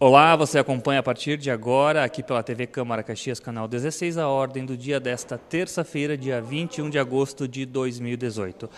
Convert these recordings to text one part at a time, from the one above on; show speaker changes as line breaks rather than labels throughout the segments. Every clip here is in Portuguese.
Olá, você acompanha a partir de agora, aqui pela TV Câmara Caxias, canal 16, a ordem do dia desta terça-feira, dia 21 de agosto de 2018.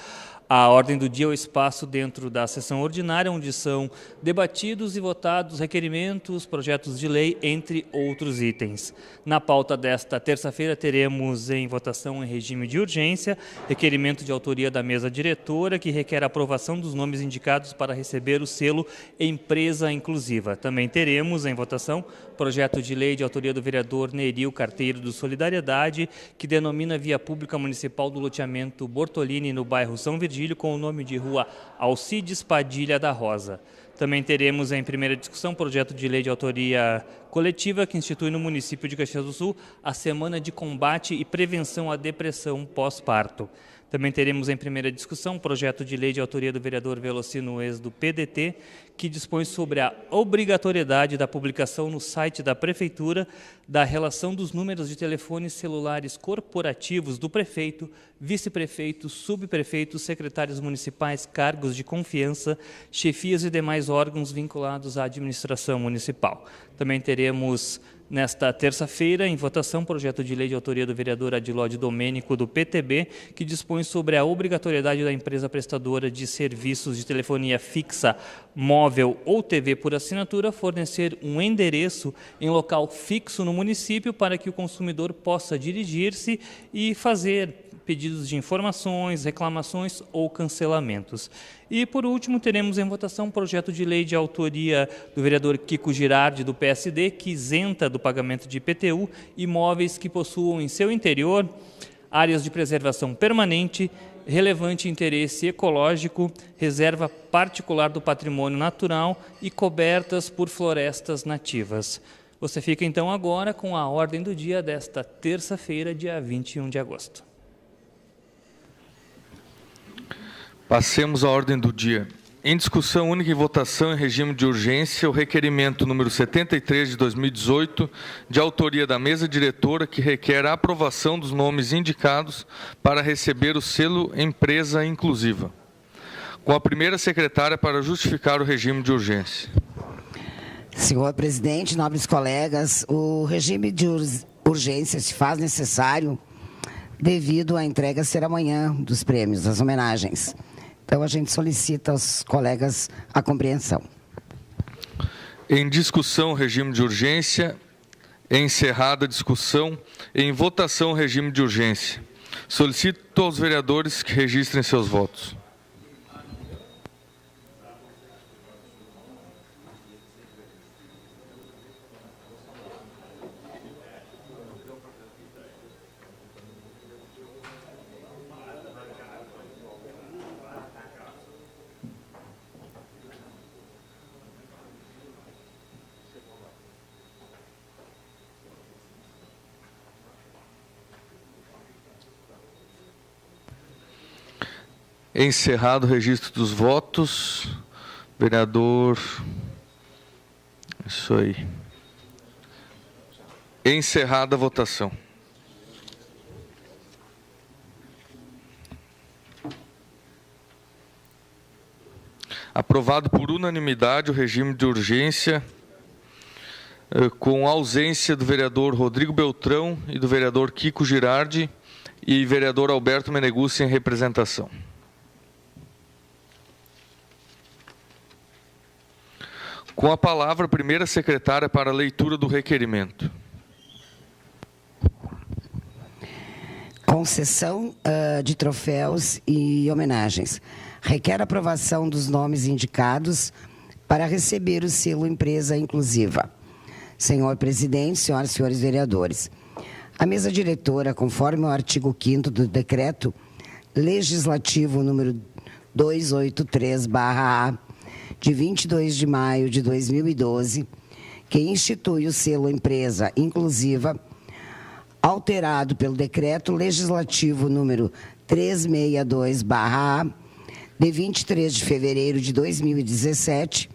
A ordem do dia é o espaço dentro da sessão ordinária, onde são debatidos e votados requerimentos, projetos de lei, entre outros itens. Na pauta desta terça-feira, teremos em votação em regime de urgência, requerimento de autoria da mesa diretora, que requer a aprovação dos nomes indicados para receber o selo Empresa Inclusiva. Também teremos em votação projeto de lei de autoria do vereador Neril Carteiro do Solidariedade, que denomina via pública municipal do loteamento Bortolini, no bairro São Virgílio, com o nome de rua Alcides Padilha da Rosa. Também teremos em primeira discussão projeto de lei de autoria coletiva que institui no município de Caxias do Sul a Semana de Combate e Prevenção à Depressão Pós-Parto. Também teremos em primeira discussão projeto de lei de autoria do vereador Velocino Ex do PDT, que dispõe sobre a obrigatoriedade da publicação no site da Prefeitura da relação dos números de telefones celulares corporativos do prefeito, vice-prefeito, subprefeito, secretários municipais, cargos de confiança, chefias e demais órgãos vinculados à administração municipal. Também teremos nesta terça-feira, em votação, projeto de lei de autoria do vereador Adilódio Domênico, do PTB, que dispõe sobre a obrigatoriedade da empresa prestadora de serviços de telefonia fixa, móvel ou TV por assinatura fornecer um endereço em local fixo no município para que o consumidor possa dirigir-se e fazer pedidos de informações, reclamações ou cancelamentos. E, por último, teremos em votação um projeto de lei de autoria do vereador Kiko Girardi, do PSD, que isenta do pagamento de IPTU imóveis que possuam em seu interior áreas de preservação permanente, relevante interesse ecológico, reserva particular do patrimônio natural e cobertas por florestas nativas. Você fica, então, agora com a ordem do dia desta terça-feira, dia 21 de agosto.
Passemos à ordem do dia. Em discussão única e votação em regime de urgência, o requerimento número 73 de 2018, de autoria da mesa diretora, que requer a aprovação dos nomes indicados para receber o selo Empresa Inclusiva. Com a primeira secretária para justificar o regime de urgência.
Senhor presidente, nobres colegas, o regime de urgência se faz necessário devido à entrega ser amanhã dos prêmios, das homenagens. Então, a gente solicita aos colegas a compreensão.
Em discussão, regime de urgência. Encerrada a discussão. Em votação, regime de urgência. Solicito aos vereadores que registrem seus votos. Encerrado o registro dos votos, vereador, isso aí. Encerrada a votação. Aprovado por unanimidade o regime de urgência, com ausência do vereador Rodrigo Beltrão e do vereador Kiko Girardi e vereador Alberto Meneguzzi em representação. Com a palavra, a primeira secretária para a leitura do requerimento.
Concessão de troféus e homenagens. Requer aprovação dos nomes indicados para receber o selo Empresa Inclusiva. Senhor presidente, senhoras e senhores vereadores, a mesa diretora, conforme o artigo 5º do decreto legislativo número 283/A, de 22 de maio de 2012, que institui o selo Empresa Inclusiva, alterado pelo Decreto Legislativo número 362/A, de 23 de fevereiro de 2017,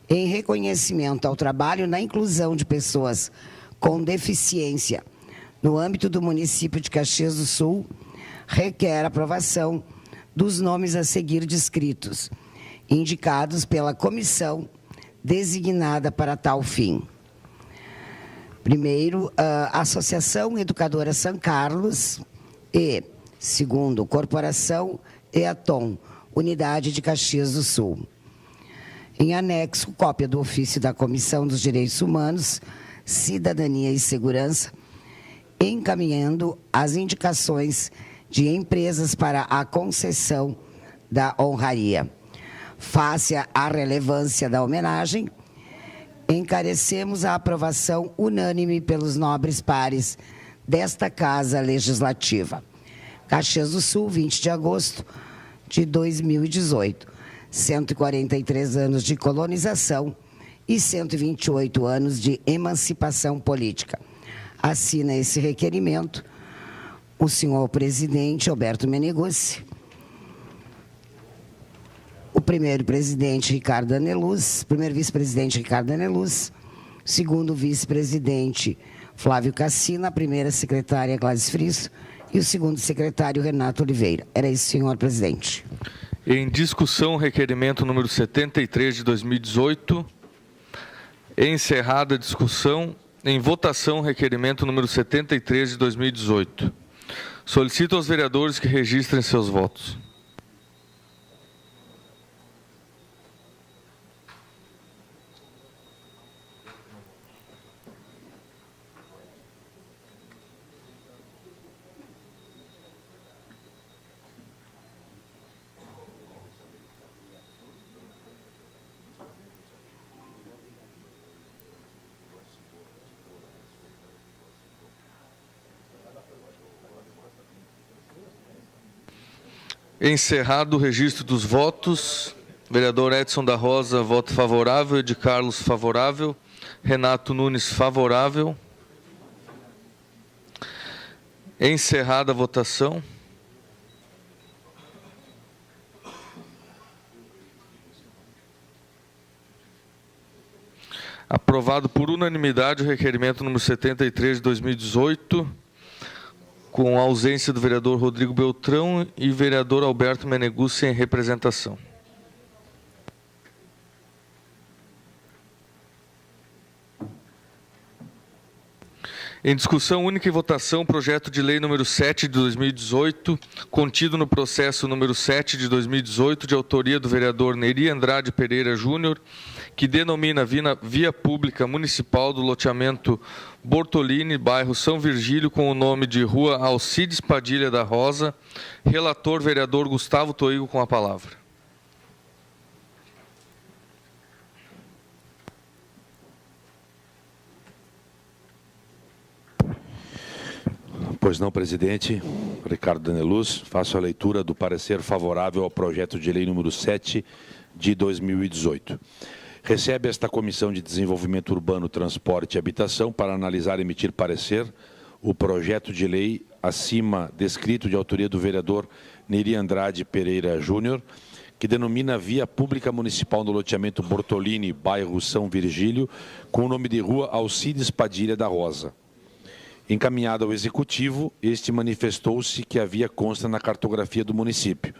em reconhecimento ao trabalho na inclusão de pessoas com deficiência no âmbito do município de Caxias do Sul, requer aprovação dos nomes a seguir descritos, indicados pela Comissão designada para tal fim. Primeiro, a Associação Educadora São Carlos e, segundo, Corporação EATOM, Unidade de Caxias do Sul. Em anexo, cópia do ofício da Comissão dos Direitos Humanos, Cidadania e Segurança, encaminhando as indicações de empresas para a concessão da honraria. Face à relevância da homenagem, encarecemos a aprovação unânime pelos nobres pares desta Casa Legislativa. Caxias do Sul, 20 de agosto de 2018. 143 anos de colonização e 128 anos de emancipação política. Assina esse requerimento o senhor presidente Alberto Meneguzzi, o primeiro presidente Ricardo Aneluz, primeiro vice-presidente Ricardo Aneluz, segundo vice-presidente Flávio Cassina, a primeira secretária Gladys Frisso e o segundo secretário Renato Oliveira. Era isso, senhor presidente.
Em discussão, requerimento número 73 de 2018. Encerrada a discussão. Em votação, requerimento número 73 de 2018. Solicito aos vereadores que registrem seus votos. Encerrado o registro dos votos, vereador Edson da Rosa, voto favorável, Ed Carlos favorável, Renato Nunes favorável. Encerrada a votação. Aprovado por unanimidade o requerimento número 73 de 2018, com a ausência do vereador Rodrigo Beltrão e vereador Alberto Meneguzzi em representação. Em discussão única e votação, projeto de lei número 7 de 2018, contido no processo número 7 de 2018, de autoria do vereador Neri Andrade Pereira Júnior, que denomina via pública municipal do loteamento Bortolini, bairro São Virgílio, com o nome de Rua Alcides Padilha da Rosa. Relator, vereador Gustavo Toigo, com a palavra.
Pois não, presidente. Ricardo Aneluz, faço a leitura do parecer favorável ao projeto de lei número 7 de 2018. Recebe esta Comissão de Desenvolvimento Urbano, Transporte e Habitação para analisar e emitir parecer o projeto de lei acima descrito de autoria do vereador Neri Andrade Pereira Júnior, que denomina via pública municipal no loteamento Bortolini, bairro São Virgílio, com o nome de Rua Alcides Padilha da Rosa. Encaminhado ao Executivo, este manifestou-se que havia consta na cartografia do município.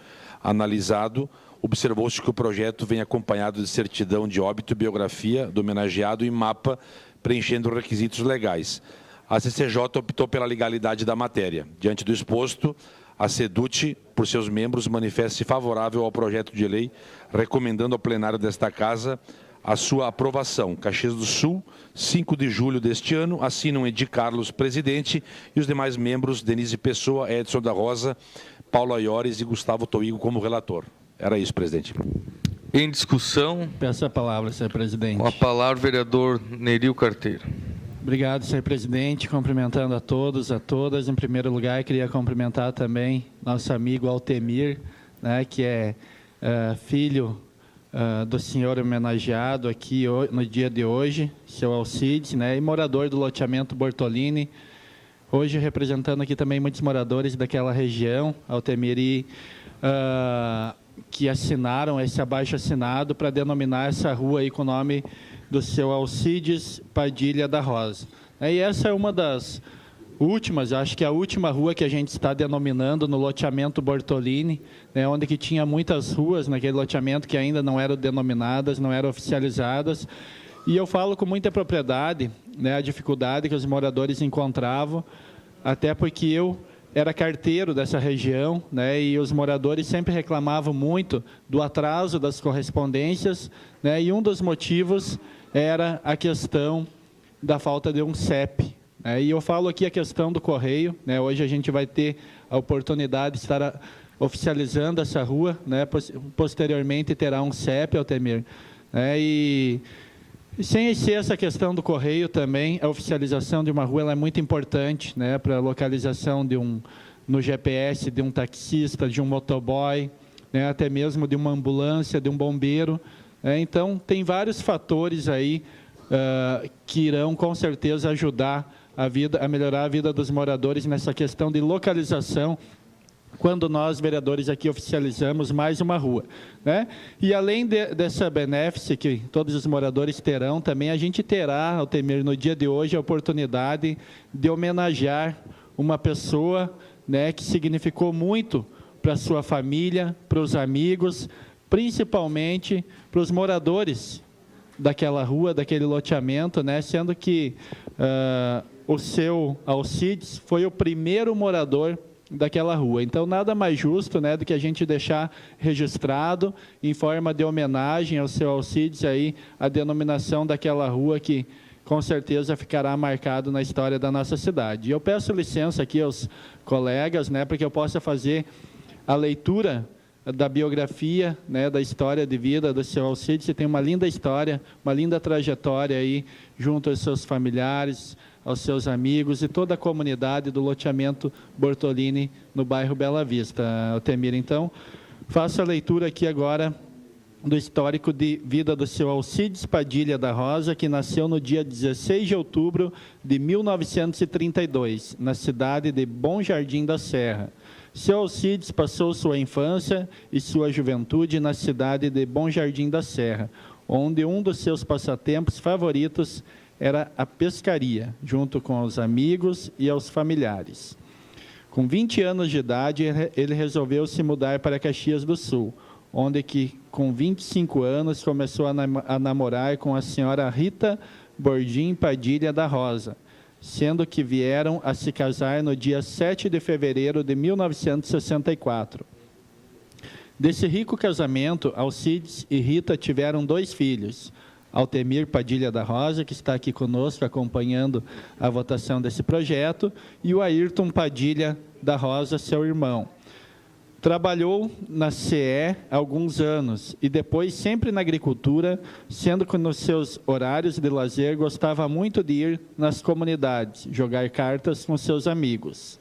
Analisado, observou-se que o projeto vem acompanhado de certidão de óbito, biografia do homenageado e mapa, preenchendo requisitos legais. A CCJ optou pela legalidade da matéria. Diante do exposto, a SEDUT, por seus membros, manifesta-se favorável ao projeto de lei, recomendando ao plenário desta Casa a sua aprovação. Caxias do Sul, 5 de julho deste ano, assinam Edi Carlos, presidente, e os demais membros, Denise Pessoa, Edson da Rosa, Paulo Aiores e Gustavo Toigo como relator. Era isso, presidente.
Em discussão...
Peço a palavra, senhor presidente.
Com a palavra, vereador Neril Carteiro.
Obrigado, senhor presidente. Cumprimentando a todos, a todas. Em primeiro lugar, queria cumprimentar também nosso amigo Altemir, né, que é filho do senhor homenageado aqui no dia de hoje, seu Alcides, né, e morador do loteamento Bortolini. Hoje representando aqui também muitos moradores daquela região, Altemir, que assinaram esse abaixo-assinado para denominar essa rua aí com o nome do seu Alcides Padilha da Rosa. E essa é uma das últimas, acho que a última rua que a gente está denominando no loteamento Bortolini, né, onde que tinha muitas ruas naquele loteamento que ainda não eram denominadas, não eram oficializadas. E eu falo com muita propriedade, né, a dificuldade que os moradores encontravam, até porque eu era carteiro dessa região, né, e os moradores sempre reclamavam muito do atraso das correspondências, né, e um dos motivos era a questão da falta de um CEP. Né, e eu falo aqui a questão do correio, né, hoje a gente vai ter a oportunidade de estar oficializando essa rua, né, posteriormente terá um CEP, Altemir, né, e sem ser essa questão do correio também, a oficialização de uma rua ela é muito importante, né, para a localização no GPS de um taxista, de um motoboy, né, até mesmo de uma ambulância, de um bombeiro. Então, tem vários fatores aí que irão, com certeza, ajudar a melhorar a vida dos moradores nessa questão de localização, quando nós, vereadores, aqui oficializamos mais uma rua. Né? E, além dessa benefício que todos os moradores terão, também a gente terá, Altemir, no dia de hoje, a oportunidade de homenagear uma pessoa, né, que significou muito para a sua família, para os amigos, principalmente para os moradores daquela rua, daquele loteamento, né, sendo que o seu Alcides foi o primeiro morador daquela rua. Então, nada mais justo, né, do que a gente deixar registrado, em forma de homenagem ao seu Alcides, aí, a denominação daquela rua que, com certeza, ficará marcado na história da nossa cidade. E eu peço licença aqui aos colegas, né, para que eu possa fazer a leitura da biografia, né, da história de vida do seu Alcides. Você tem uma linda história, uma linda trajetória aí, junto aos seus familiares, aos seus amigos e toda a comunidade do loteamento Bortolini, no bairro Bela Vista, Altemir. Então, faço a leitura aqui agora do histórico de vida do seu Alcides Padilha da Rosa, que nasceu no dia 16 de outubro de 1932, na cidade de Bom Jardim da Serra. Seu Alcides passou sua infância e sua juventude na cidade de Bom Jardim da Serra, onde um dos seus passatempos favoritos era a pescaria, junto com os amigos e aos familiares. Com 20 anos de idade, ele resolveu se mudar para Caxias do Sul, onde que, com 25 anos, começou a namorar com a senhora Rita Bordim Padilha da Rosa, sendo que vieram a se casar no dia 7 de fevereiro de 1964. Desse rico casamento, Alcides e Rita tiveram 2 filhos, Altemir Padilha da Rosa, que está aqui conosco acompanhando a votação desse projeto, e o Ayrton Padilha da Rosa, seu irmão. Trabalhou na CE há alguns anos e depois sempre na agricultura, sendo que nos seus horários de lazer gostava muito de ir nas comunidades, jogar cartas com seus amigos.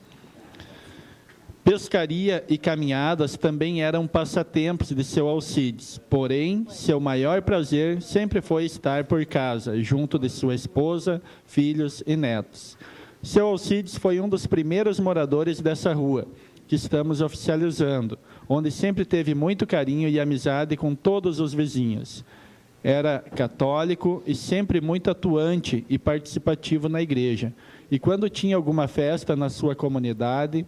Pescaria e caminhadas também eram passatempos de seu Alcides, porém, seu maior prazer sempre foi estar por casa, junto de sua esposa, filhos e netos. Seu Alcides foi um dos primeiros moradores dessa rua, que estamos oficializando, onde sempre teve muito carinho e amizade com todos os vizinhos. Era católico e sempre muito atuante e participativo na igreja. E quando tinha alguma festa na sua comunidade,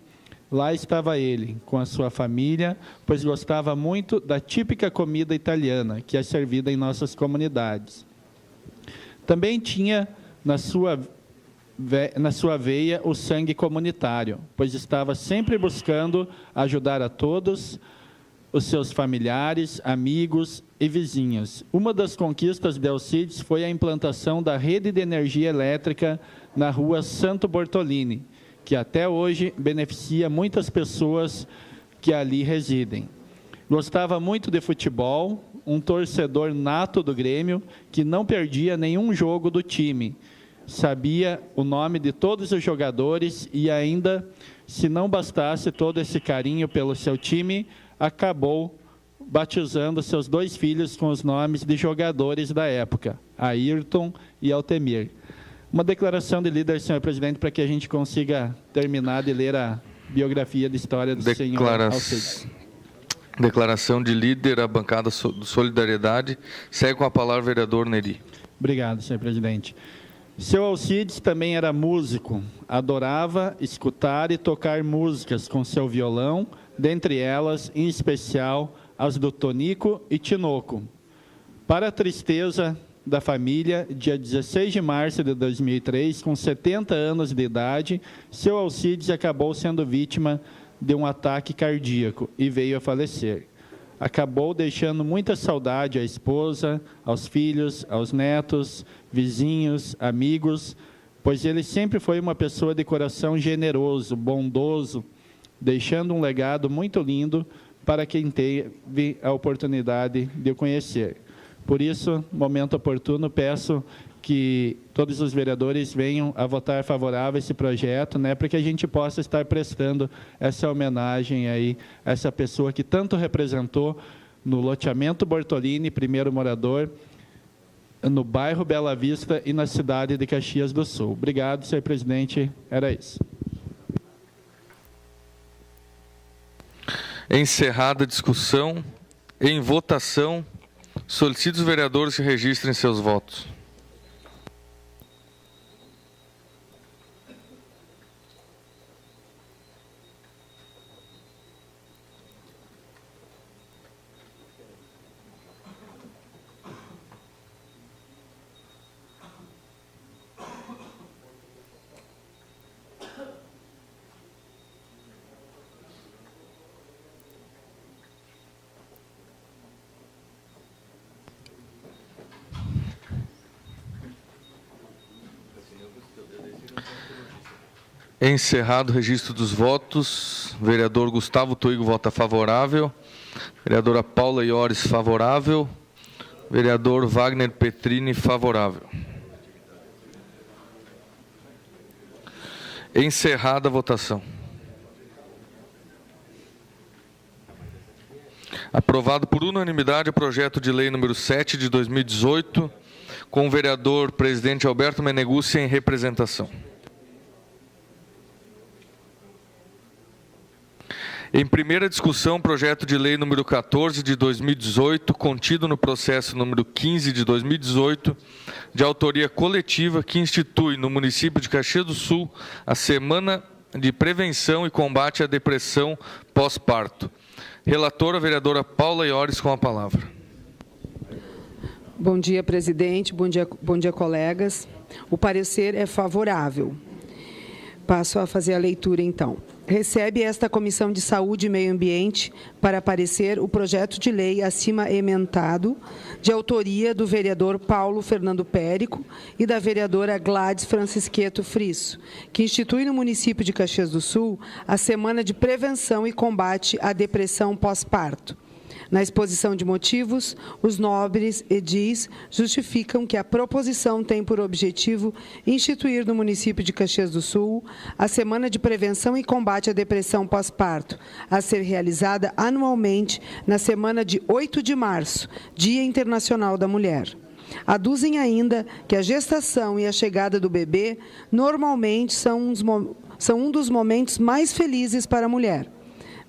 lá estava ele, com a sua família, pois gostava muito da típica comida italiana, que é servida em nossas comunidades. Também tinha na sua veia o sangue comunitário, pois estava sempre buscando ajudar a todos os seus familiares, amigos e vizinhos. Uma das conquistas de Alcides foi a implantação da rede de energia elétrica na rua Santo Bortolini, que até hoje beneficia muitas pessoas que ali residem. Gostava muito de futebol, um torcedor nato do Grêmio, que não perdia nenhum jogo do time. Sabia o nome de todos os jogadores e ainda, se não bastasse todo esse carinho pelo seu time, acabou batizando seus 2 filhos com os nomes de jogadores da época, Ayrton e Altemir. Uma declaração de líder, senhor presidente, para que a gente consiga terminar de ler a biografia de história do senhor Alcides.
Declaração de líder, a bancada do Solidariedade. Segue com a palavra o vereador Neri.
Obrigado, senhor presidente. Seu Alcides também era músico, adorava escutar e tocar músicas com seu violão, dentre elas, em especial, as do Tonico e Tinoco. Para a tristeza da família, dia 16 de março de 2003, com 70 anos de idade, seu Alcides acabou sendo vítima de um ataque cardíaco e veio a falecer. Acabou deixando muita saudade à esposa, aos filhos, aos netos, vizinhos, amigos, pois ele sempre foi uma pessoa de coração generoso, bondoso, deixando um legado muito lindo para quem teve a oportunidade de o conhecer. Por isso, no momento oportuno, peço que todos os vereadores venham a votar favorável a esse projeto, né, para que a gente possa estar prestando essa homenagem aí a essa pessoa que tanto representou no loteamento Bortolini, primeiro morador, no bairro Bela Vista e na cidade de Caxias do Sul. Obrigado, senhor presidente. Era isso.
Encerrada a discussão, em votação, solicito os vereadores que registrem seus votos. Encerrado o registro dos votos, vereador Gustavo Toigo vota favorável, vereadora Paula Iores favorável, vereador Wagner Petrini favorável. Encerrada a votação. Aprovado por unanimidade o projeto de lei número 7 de 2018, com o vereador presidente Alberto Meneguzzi em representação. Em primeira discussão, projeto de lei número 14 de 2018, contido no processo número 15 de 2018, de autoria coletiva, que institui no município de Caxias do Sul a Semana de Prevenção e Combate à Depressão Pós-Parto. Relatora, a vereadora Paula Iores, com a palavra.
Bom dia, presidente. Bom dia, colegas. O parecer é favorável. Passo a fazer a leitura, então. Recebe esta Comissão de Saúde e Meio Ambiente para parecer o projeto de lei acima emendado, de autoria do vereador Paulo Fernando Périco e da vereadora Gladys Francisqueto Frisso, que institui no município de Caxias do Sul a Semana de Prevenção e Combate à Depressão Pós-Parto. Na exposição de motivos, os nobres edis justificam que a proposição tem por objetivo instituir no município de Caxias do Sul a Semana de Prevenção e Combate à Depressão Pós-Parto, a ser realizada anualmente na semana de 8 de março, Dia Internacional da Mulher. Aduzem ainda que a gestação e a chegada do bebê normalmente são um dos momentos mais felizes para a mulher.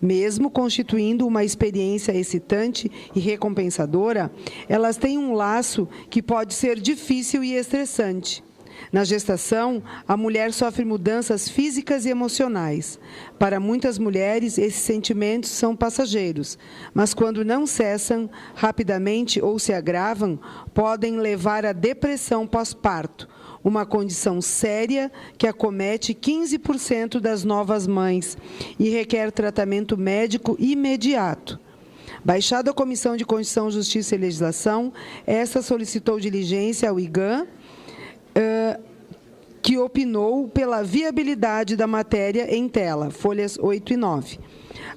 Mesmo constituindo uma experiência excitante e recompensadora, elas têm um laço que pode ser difícil e estressante. Na gestação, a mulher sofre mudanças físicas e emocionais. Para muitas mulheres, esses sentimentos são passageiros, mas quando não cessam rapidamente ou se agravam, podem levar à depressão pós-parto, uma condição séria que acomete 15% das novas mães e requer tratamento médico imediato. Baixada a Comissão de Constituição, Justiça e Legislação, esta solicitou diligência ao IGAM, que opinou pela viabilidade da matéria em tela, folhas 8 e 9.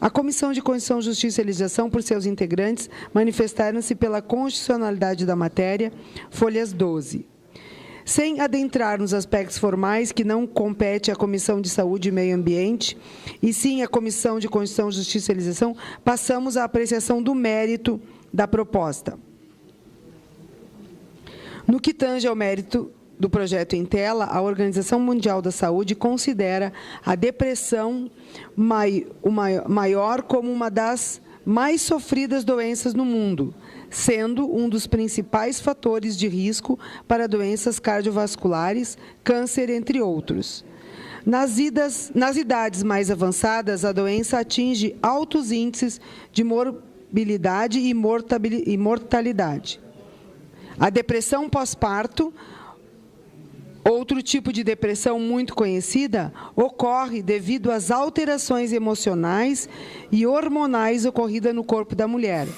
A Comissão de Constituição, Justiça e Legislação, por seus integrantes, manifestaram-se pela constitucionalidade da matéria, folhas 12. Sem adentrar nos aspectos formais que não compete à Comissão de Saúde e Meio Ambiente, e sim à Comissão de Constituição, Justiça e Legislação, passamos à apreciação do mérito da proposta. No que tange ao mérito do projeto em tela, a Organização Mundial da Saúde considera a depressão maior como uma das mais sofridas doenças no mundo, sendo um dos principais fatores de risco para doenças cardiovasculares, câncer, entre outros. Nas idades mais avançadas, a doença atinge altos índices de morbilidade e mortalidade. A depressão pós-parto, outro tipo de depressão muito conhecida, ocorre devido às alterações emocionais e hormonais ocorridas no corpo da mulher,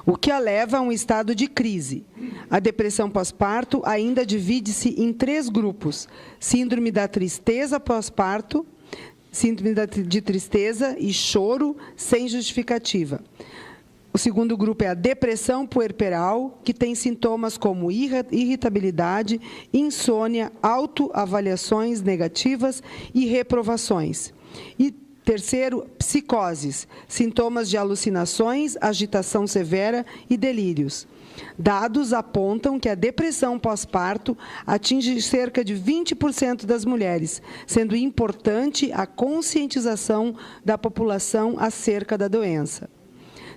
o que a leva a um estado de crise. A depressão pós-parto ainda divide-se em 3 grupos: síndrome da tristeza pós-parto, síndrome de tristeza e choro sem justificativa. O segundo grupo é a depressão puerperal, que tem sintomas como irritabilidade, insônia, autoavaliações negativas e reprovações. E terceiro, psicoses, sintomas de alucinações, agitação severa e delírios. Dados apontam que a depressão pós-parto atinge cerca de 20% das mulheres, sendo importante a conscientização da população acerca da doença.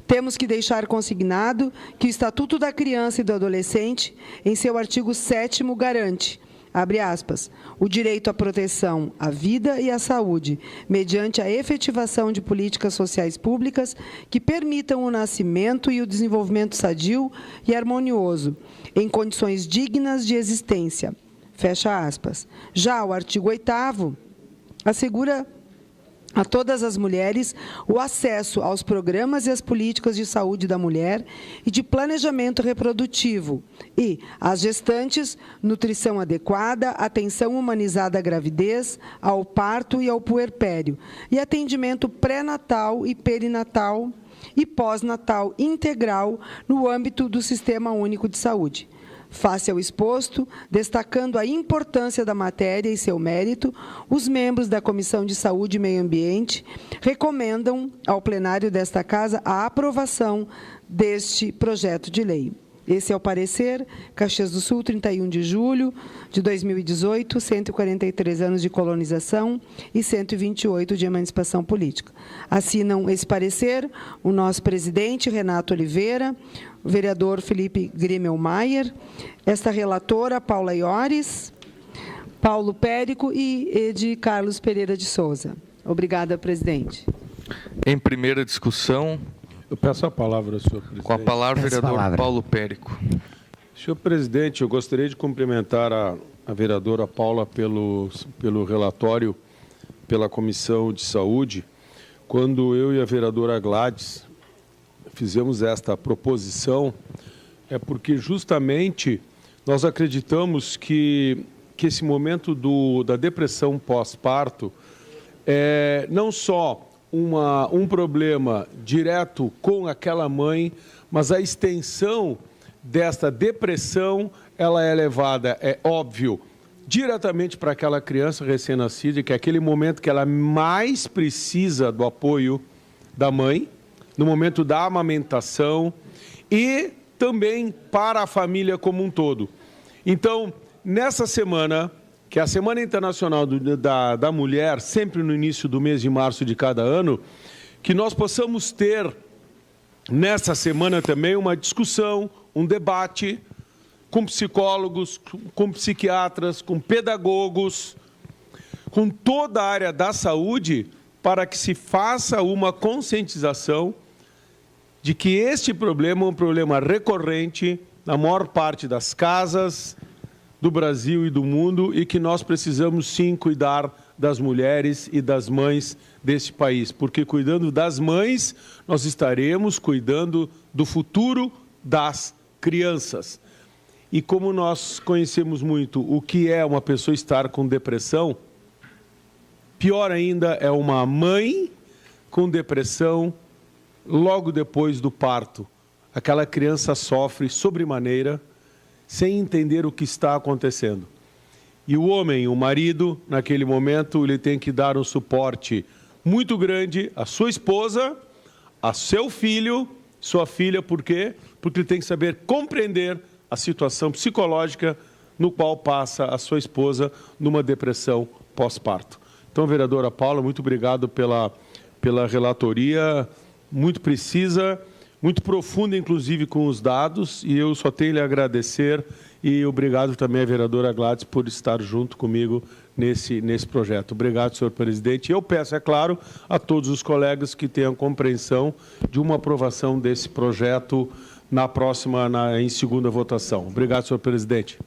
Temos que deixar consignado que o Estatuto da Criança e do Adolescente, em seu artigo 7º, garante, abre aspas, o direito à proteção à vida e à saúde, mediante a efetivação de políticas sociais públicas que permitam o nascimento e o desenvolvimento sadio e harmonioso, em condições dignas de existência. Fecha aspas. Já o artigo 8º assegura a todas as mulheres o acesso aos programas e às políticas de saúde da mulher e de planejamento reprodutivo e, às gestantes, nutrição adequada, atenção humanizada à gravidez, ao parto e ao puerpério, e atendimento pré-natal e perinatal e pós-natal integral no âmbito do Sistema Único de Saúde. Face ao exposto, destacando a importância da matéria e seu mérito, os membros da Comissão de Saúde e Meio Ambiente recomendam ao plenário desta Casa a aprovação deste projeto de lei. Esse é o parecer, Caxias do Sul, 31 de julho de 2018, 143 anos de colonização e 128 de emancipação política. Assinam esse parecer o nosso presidente, Renato Oliveira, o vereador Felipe Grimmelmaier, esta relatora, Paula Iores, Paulo Périco e de Carlos Pereira de Souza. Obrigada, presidente.
Em primeira discussão,
eu peço a palavra, senhor presidente.
Com a palavra, vereador Paulo Périco.
Senhor presidente, eu gostaria de cumprimentar a vereadora Paula pelo relatório pela Comissão de Saúde. Quando eu e a vereadora Gladys fizemos esta proposição, é porque justamente nós acreditamos que esse momento da depressão pós-parto é não só um problema direto com aquela mãe, mas a extensão desta depressão, ela é levada, é óbvio, diretamente para aquela criança recém-nascida, que é aquele momento que ela mais precisa do apoio da mãe, no momento da amamentação, e também para a família como um todo. Então, nessa semana, que é a Semana Internacional da Mulher, sempre no início do mês de março de cada ano, que nós possamos ter, nessa semana também, uma discussão, um debate com psicólogos, com psiquiatras, com pedagogos, com toda a área da saúde, para que se faça uma conscientização de que este problema é um problema recorrente na maior parte das casas do Brasil e do mundo, e que nós precisamos sim cuidar das mulheres e das mães deste país, porque cuidando das mães, nós estaremos cuidando do futuro das crianças. E como nós conhecemos muito o que é uma pessoa estar com depressão, pior ainda é uma mãe com depressão logo depois do parto. Aquela criança sofre sobremaneira, sem entender o que está acontecendo. E o homem, o marido, naquele momento, ele tem que dar um suporte muito grande à sua esposa, a seu filho, sua filha, por quê? Porque ele tem que saber compreender a situação psicológica no qual passa a sua esposa numa depressão pós-parto. Então, vereadora Paula, muito obrigado pela relatoria muito precisa, muito profunda, inclusive com os dados, e eu só tenho lhe agradecer e obrigado também à vereadora Gladys por estar junto comigo nesse projeto. Obrigado, senhor presidente. Eu peço, é claro, a todos os colegas que tenham compreensão de uma aprovação desse projeto em segunda votação. Obrigado, senhor presidente.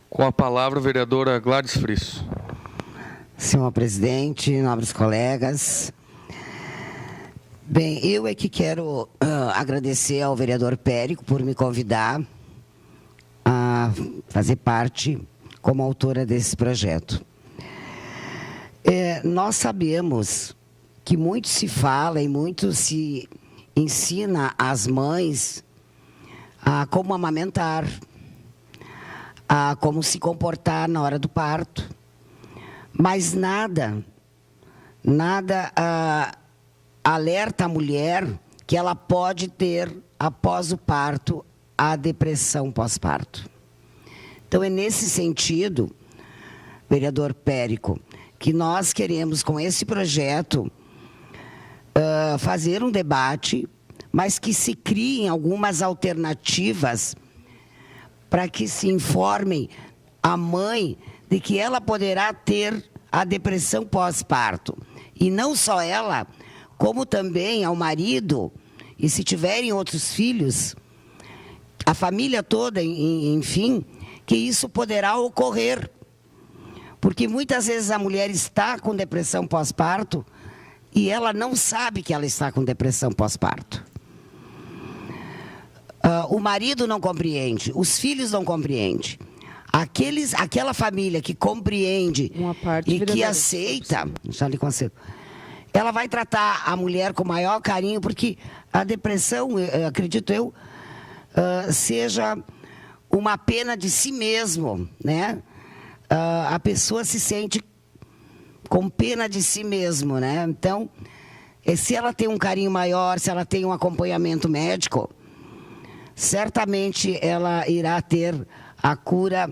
Com a palavra, a vereadora Gladys Frisso.
Senhor presidente, nobres colegas, bem, eu é que quero agradecer ao vereador Périco por me convidar a fazer parte como autora desse projeto. Nós sabemos que muito se fala e muito se ensina às mães a como amamentar, a como se comportar na hora do parto, mas nada alerta a mulher que ela pode ter, após o parto, a depressão pós-parto. Então, é nesse sentido, vereador Périco, que nós queremos, com esse projeto, fazer um debate, mas que se criem algumas alternativas para que se informem a mãe de que ela poderá ter a depressão pós-parto. E não só ela, como também ao marido, e se tiverem outros filhos, a família toda, enfim, que isso poderá ocorrer. Porque muitas vezes a mulher está com depressão pós-parto e ela não sabe que ela está com depressão pós-parto. O marido não compreende, os filhos não compreendem. Aquela família que compreende e que aceita, já lhe concedo, ela vai tratar a mulher com maior carinho, porque a depressão, acredito eu, seja uma pena de si mesmo, né? A pessoa se sente com pena de si mesmo, né? Então, se ela tem um carinho maior, se ela tem um acompanhamento médico, certamente ela irá ter a cura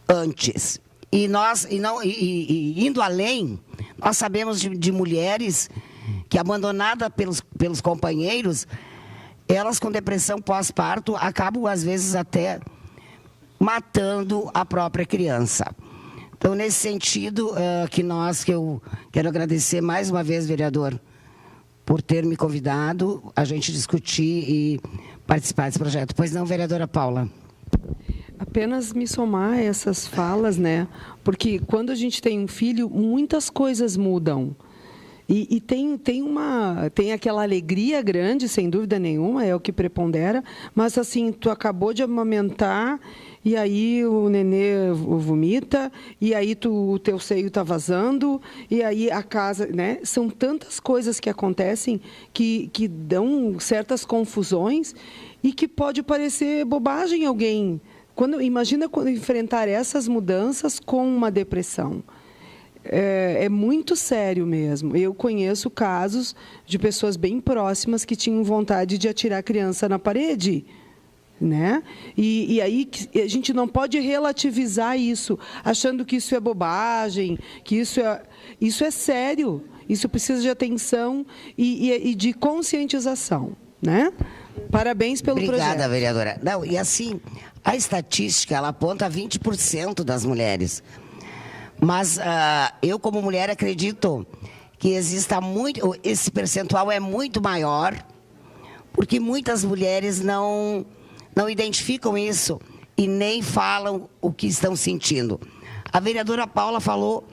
antes. Indo além, nós sabemos de mulheres que, abandonadas pelos companheiros, elas com depressão pós-parto acabam, às vezes, até matando a própria criança. Então, nesse sentido, que eu quero agradecer mais uma vez, vereador, por ter me convidado a gente discutir e participar desse projeto. Pois não, vereadora Paula?
Apenas me somar a essas falas, né? Porque quando a gente tem um filho, muitas coisas mudam. E tem aquela alegria grande, sem dúvida nenhuma, é o que prepondera, mas assim, tu acabou de amamentar e aí o nenê vomita, e aí o teu seio está vazando, e aí a casa, né? São tantas coisas que acontecem que dão certas confusões e que pode parecer bobagem alguém. Imagina quando enfrentar essas mudanças com uma depressão. É muito sério mesmo. Eu conheço casos de pessoas bem próximas que tinham vontade de atirar a criança na parede, né? E aí a gente não pode relativizar isso, achando que isso é bobagem, que isso é sério. Isso precisa de atenção e de conscientização, né? Parabéns pelo projeto.
Obrigada, vereadora. Não, e assim, a estatística, ela aponta 20% das mulheres. Mas eu, como mulher, acredito que esse percentual é muito maior, porque muitas mulheres não identificam isso e nem falam o que estão sentindo. A vereadora Paula falou,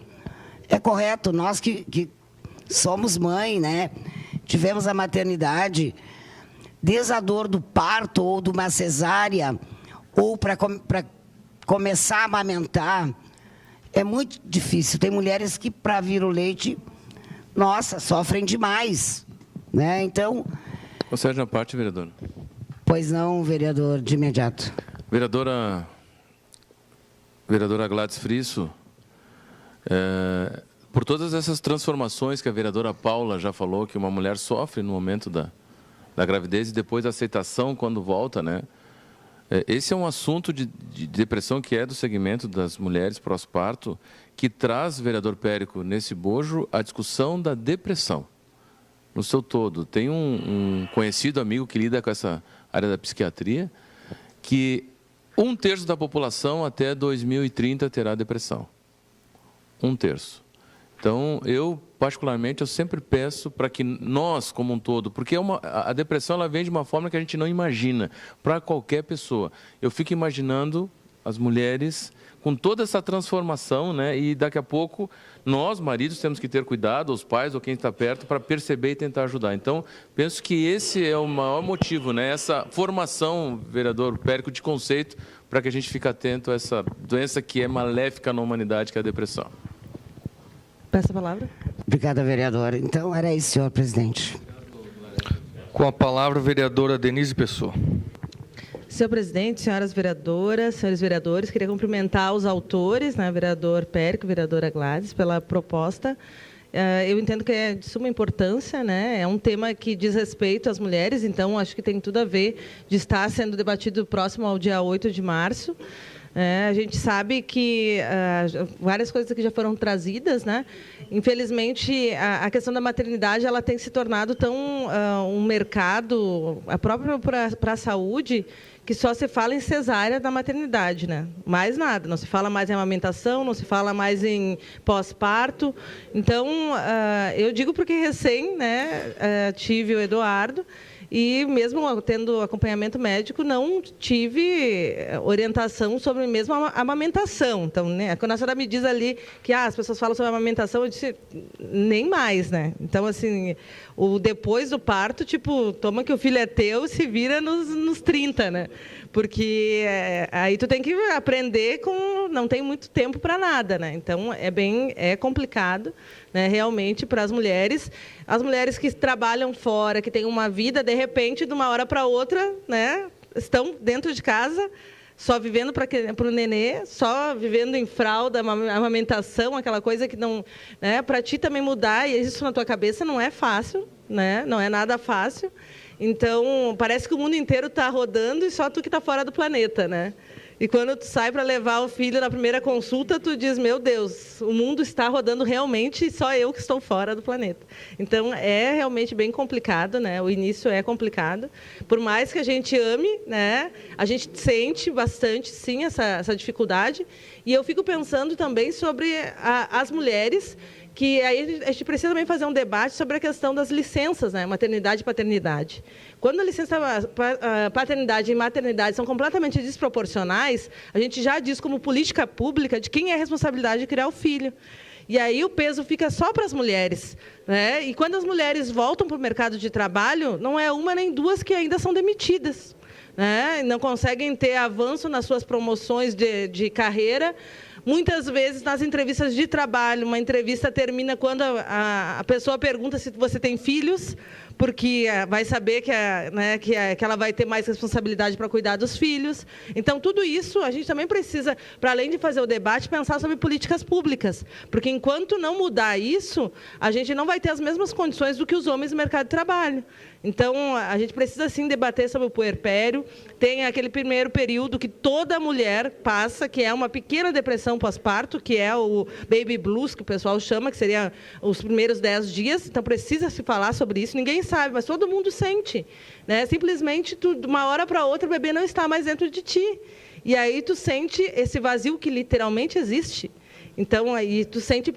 é correto, nós que somos mãe, né? Tivemos a maternidade, desde a dor do parto ou de uma cesárea, ou para começar a amamentar, é muito difícil. Tem mulheres que, para vir o leite, nossa, sofrem demais, né? Então...
Ou seja, na parte, vereador.
Pois não, vereador, de imediato.
Vereadora Gladys Frisso, por todas essas transformações que a vereadora Paula já falou, que uma mulher sofre no momento da gravidez e depois a aceitação quando volta, né? Esse é um assunto de depressão que é do segmento das mulheres pós-parto, que traz, vereador Périco, nesse bojo, a discussão da depressão no seu todo. Tem um conhecido amigo que lida com essa área da psiquiatria, que 1/3 da população até 2030 terá depressão. 1/3. Então, particularmente, eu sempre peço para que nós, como um todo, porque a depressão ela vem de uma forma que a gente não imagina, para qualquer pessoa. Eu fico imaginando as mulheres com toda essa transformação, né? E daqui a pouco nós, maridos, temos que ter cuidado, os pais ou quem está perto, para perceber e tentar ajudar. Então, penso que esse é o maior motivo, né? Essa formação, vereador Périco, de conceito, para que a gente fique atento a essa doença que é maléfica na humanidade, que é a depressão.
Peço a palavra.
Obrigada, vereadora. Então, era isso, senhor presidente.
Com a palavra, a vereadora Denise Pessoa.
Senhor presidente, senhoras vereadoras, senhores vereadores, queria cumprimentar os autores, né, vereador Périco, vereadora Gladys, pela proposta. Eu entendo que é de suma importância, né? É um tema que diz respeito às mulheres, então acho que tem tudo a ver de estar sendo debatido próximo ao dia 8 de março. A gente sabe que várias coisas que já foram trazidas, né? Infelizmente, a questão da maternidade ela tem se tornado tão um mercado, a própria para a saúde, que só se fala em cesárea da maternidade, né? Mais nada, não se fala mais em amamentação, não se fala mais em pós-parto. Então, eu digo porque recém, né, tive o Eduardo, e mesmo tendo acompanhamento médico, não tive orientação sobre mesmo a amamentação. Então, né, quando a senhora me diz ali que as pessoas falam sobre a amamentação, eu disse, nem mais, né? Então, assim, o depois do parto, tipo, toma que o filho é teu, se vira nos 30, né? Porque aí tu tem que aprender não tem muito tempo para nada, né? Então, é complicado, né, realmente, para as mulheres que trabalham fora, que têm uma vida, de repente, de uma hora para outra, né, estão dentro de casa, só vivendo para o nenê, só vivendo em fralda, amamentação, aquela coisa que não... Né, para ti também mudar, e isso na tua cabeça não é fácil, né, não é nada fácil. Então, parece que o mundo inteiro está rodando e só tu que está fora do planeta, né? E quando tu sai para levar o filho na primeira consulta, tu diz, meu Deus, o mundo está rodando realmente e só eu que estou fora do planeta. Então, é realmente bem complicado, né? O início é complicado. Por mais que a gente ame, né? A gente sente bastante, sim, essa dificuldade. E eu fico pensando também sobre as mulheres, que aí a gente precisa também fazer um debate sobre a questão das licenças, né? Maternidade e paternidade. Quando a licença paternidade e maternidade são completamente desproporcionais, a gente já diz como política pública de quem é a responsabilidade de criar o filho. E aí o peso fica só para as mulheres, né? E quando as mulheres voltam para o mercado de trabalho, não é uma nem duas que ainda são demitidas, né? Não conseguem ter avanço nas suas promoções de carreira. Muitas vezes, nas entrevistas de trabalho, uma entrevista termina quando a pessoa pergunta se você tem filhos, porque vai saber que ela vai ter mais responsabilidade para cuidar dos filhos. Então, tudo isso, a gente também precisa, para além de fazer o debate, pensar sobre políticas públicas. Porque, enquanto não mudar isso, a gente não vai ter as mesmas condições do que os homens no mercado de trabalho. Então, a gente precisa, sim, debater sobre o puerpério. Tem aquele primeiro período que toda mulher passa, que é uma pequena depressão pós-parto, que é o baby blues, que o pessoal chama, que seria os primeiros 10 dias. Então, precisa se falar sobre isso. Ninguém sabe, mas todo mundo sente, né? Simplesmente, de uma hora para outra, o bebê não está mais dentro de ti. E aí tu sente esse vazio que literalmente existe. Então, aí tu sente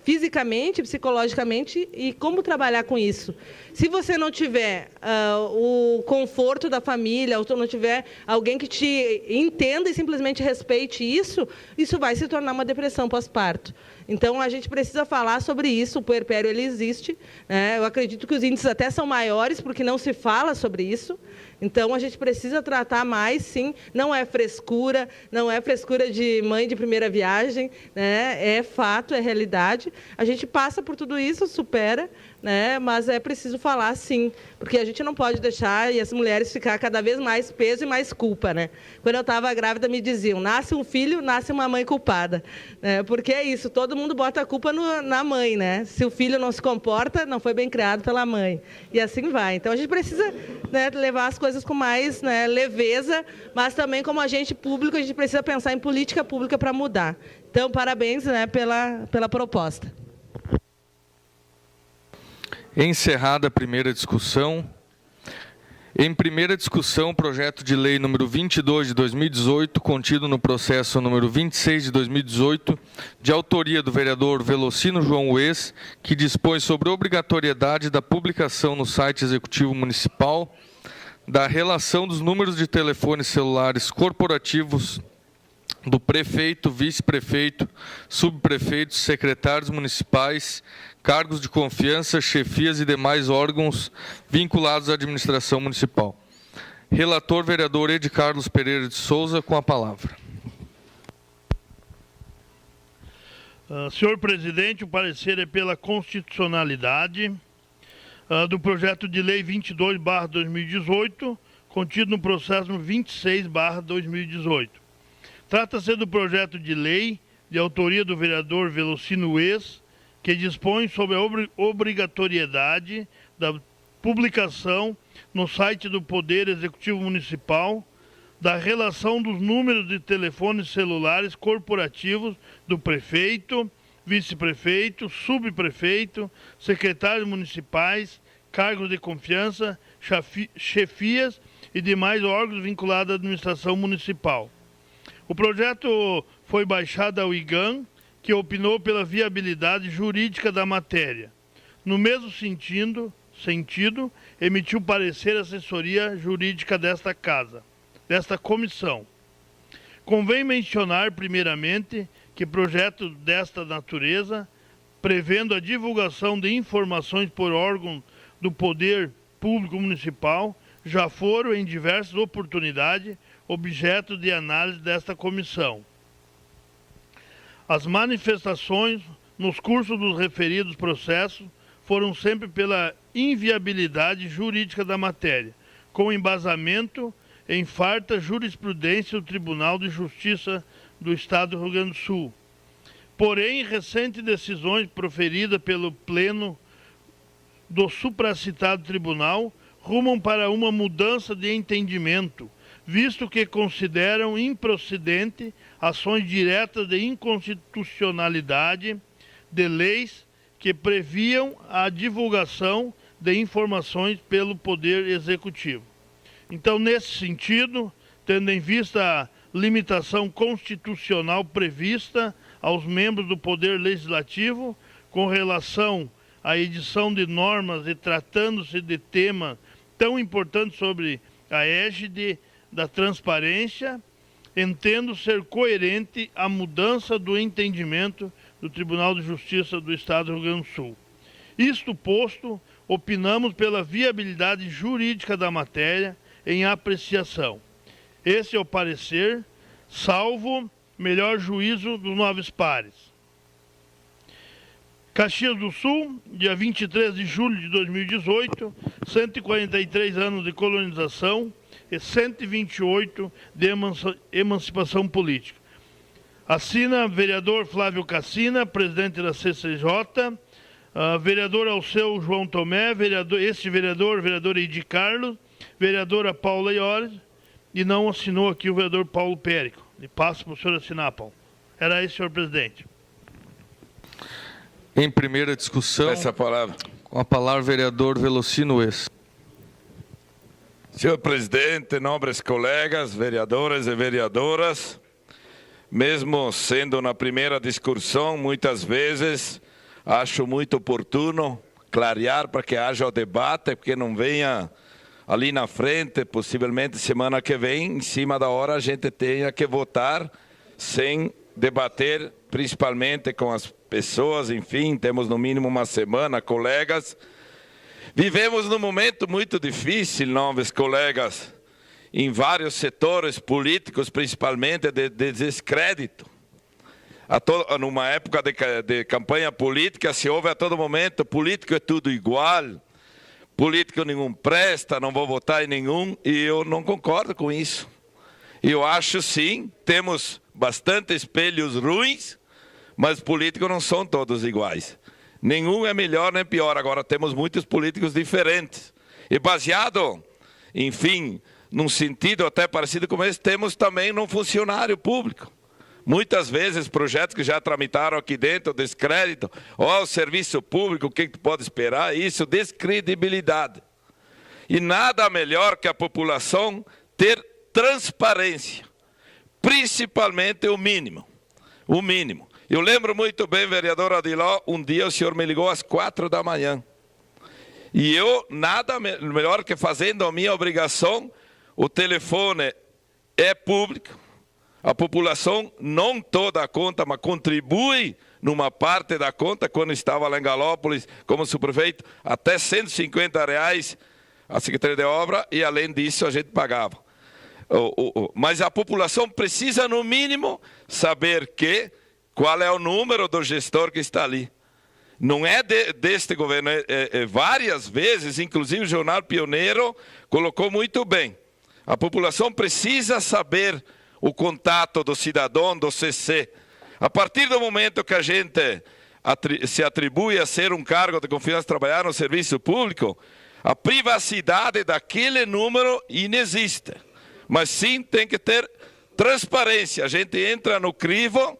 fisicamente, psicologicamente, e como trabalhar com isso. Se você não tiver o conforto da família, ou tu não tiver alguém que te entenda e simplesmente respeite isso, isso vai se tornar uma depressão pós-parto. Então, a gente precisa falar sobre isso. O puerpério, ele existe, né? Eu acredito que os índices até são maiores, porque não se fala sobre isso. Então, a gente precisa tratar mais, sim. Não é frescura de mãe de primeira viagem, né? É fato, é realidade. A gente passa por tudo isso, supera, né? Mas é preciso falar, sim, porque a gente não pode deixar as mulheres ficar cada vez mais peso e mais culpa, né? Quando eu estava grávida, me diziam, nasce um filho, nasce uma mãe culpada, né? Porque é isso, todo mundo bota a culpa na mãe, né? Se o filho não se comporta, não foi bem criado pela mãe. E assim vai. Então, a gente precisa, né, levar as coisas com mais, né, leveza, mas também como agente público, a gente precisa pensar em política pública para mudar. Então, parabéns, né, pela proposta.
Encerrada a primeira discussão. Em primeira discussão, projeto de lei número 22 de 2018, contido no processo número 26 de 2018, de autoria do vereador Velocino João Ues, que dispõe sobre a obrigatoriedade da publicação no site executivo municipal da relação dos números de telefones celulares corporativos do prefeito, vice-prefeito, subprefeitos, secretários municipais, cargos de confiança, chefias e demais órgãos vinculados à administração municipal. Relator, vereador Ed Carlos Pereira de Souza, com a palavra.
Senhor presidente, o parecer é pela constitucionalidade do projeto de lei 22/2018, contido no processo 26/2018. Trata-se do projeto de lei de autoria do vereador Velocino Ues, que dispõe sobre a obrigatoriedade da publicação no site do Poder Executivo Municipal da relação dos números de telefones celulares corporativos do prefeito, vice-prefeito, subprefeito, secretários municipais, cargos de confiança, chefias e demais órgãos vinculados à administração municipal. O projeto foi baixado ao IGAM, que opinou pela viabilidade jurídica da matéria. No mesmo sentido, emitiu parecer a assessoria jurídica desta comissão. Convém mencionar, primeiramente, que projetos desta natureza, prevendo a divulgação de informações por órgão do Poder Público Municipal, já foram, em diversas oportunidades, objeto de análise desta comissão. As manifestações nos cursos dos referidos processos foram sempre pela inviabilidade jurídica da matéria, com embasamento em farta jurisprudência do Tribunal de Justiça do Estado do Rio Grande do Sul. Porém, recentes decisões proferidas pelo Pleno do supracitado tribunal rumam para uma mudança de entendimento, visto que consideram improcedente ações diretas de inconstitucionalidade de leis que previam a divulgação de informações pelo Poder Executivo. Então, nesse sentido, tendo em vista a limitação constitucional prevista aos membros do Poder Legislativo com relação à edição de normas e tratando-se de tema tão importante sobre a égide da transparência, entendo ser coerente a mudança do entendimento do Tribunal de Justiça do Estado do Rio Grande do Sul. Isto posto, opinamos pela viabilidade jurídica da matéria em apreciação. Esse é o parecer, salvo melhor juízo dos nobres pares. Caxias do Sul, dia 23 de julho de 2018, 143 anos de colonização e 128 de emancipação política. Assina vereador Flávio Cassina, presidente da CCJ, vereador Alceu João Tomé, vereador Edi Carlos, vereadora Paula Iores, e não assinou aqui o vereador Paulo Périco. E passo para o senhor assinar, Paulo. Era isso, senhor presidente.
Em primeira discussão, com a palavra, vereador Velocino Ues.
Senhor presidente, nobres colegas, vereadores e vereadoras, mesmo sendo na primeira discussão, muitas vezes acho muito oportuno clarear para que haja o debate, porque não venha ali na frente, possivelmente semana que vem, em cima da hora a gente tenha que votar sem debater, principalmente com as pessoas, enfim, temos no mínimo uma semana, colegas. Vivemos num momento muito difícil, nobres colegas, em vários setores políticos, principalmente de descrédito. Numa época de campanha política, se ouve a todo momento, político é tudo igual, político nenhum presta, não vou votar em nenhum, e eu não concordo com isso. Eu acho sim, temos bastante espelhos ruins, mas políticos não são todos iguais. Nenhum é melhor nem pior. Agora, temos muitos políticos diferentes. E baseado, enfim, num sentido até parecido com esse, temos também no funcionário público. Muitas vezes, projetos que já tramitaram aqui dentro, descrédito, o serviço público, o que tu pode esperar? Isso, descredibilidade. E nada melhor que a população ter transparência, principalmente o mínimo. O mínimo. Eu lembro muito bem, vereador Adiló, um dia o senhor me ligou às 4 da manhã. E eu, nada melhor que fazendo a minha obrigação, o telefone é público, a população não toda a conta, mas contribui numa parte da conta, quando estava lá em Galópolis, como subprefeito, até R$150 a Secretaria de Obra, e além disso a gente pagava. Mas a população precisa, no mínimo, saber qual é o número do gestor que está ali. Não é deste governo, várias vezes, inclusive o Jornal Pioneiro colocou muito bem. A população precisa saber o contato do cidadão, do CC. A partir do momento que a gente se atribui a ser um cargo de confiança, trabalhar no serviço público, a privacidade daquele número inexiste. Mas sim tem que ter transparência. A gente entra no crivo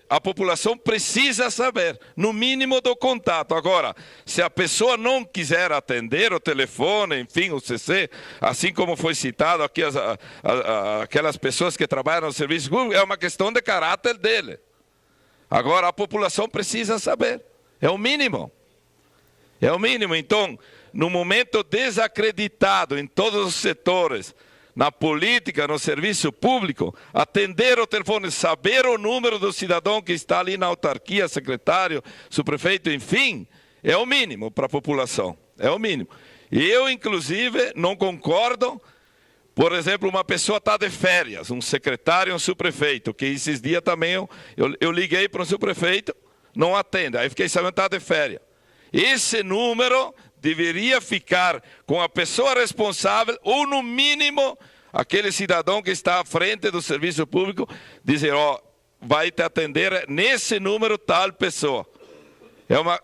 a população precisa saber, no mínimo, do contato. Agora, se a pessoa não quiser atender o telefone, enfim, o CC, assim como foi citado aqui, aquelas pessoas que trabalham no serviço público, é uma questão de caráter dele. Agora, a população precisa saber, é o mínimo. É o mínimo. Então, no momento desacreditado em todos os setores, na política, no serviço público, atender o telefone, saber o número do cidadão que está ali na autarquia, secretário, subprefeito, enfim, é o mínimo para a população, é o mínimo. E eu, inclusive, não concordo, por exemplo, uma pessoa está de férias, um secretário, um subprefeito, que esses dias também eu liguei para um subprefeito, não atende, aí fiquei sabendo que está de férias. Esse número deveria ficar com a pessoa responsável, ou no mínimo, aquele cidadão que está à frente do serviço público, dizer, vai te atender nesse número tal pessoa.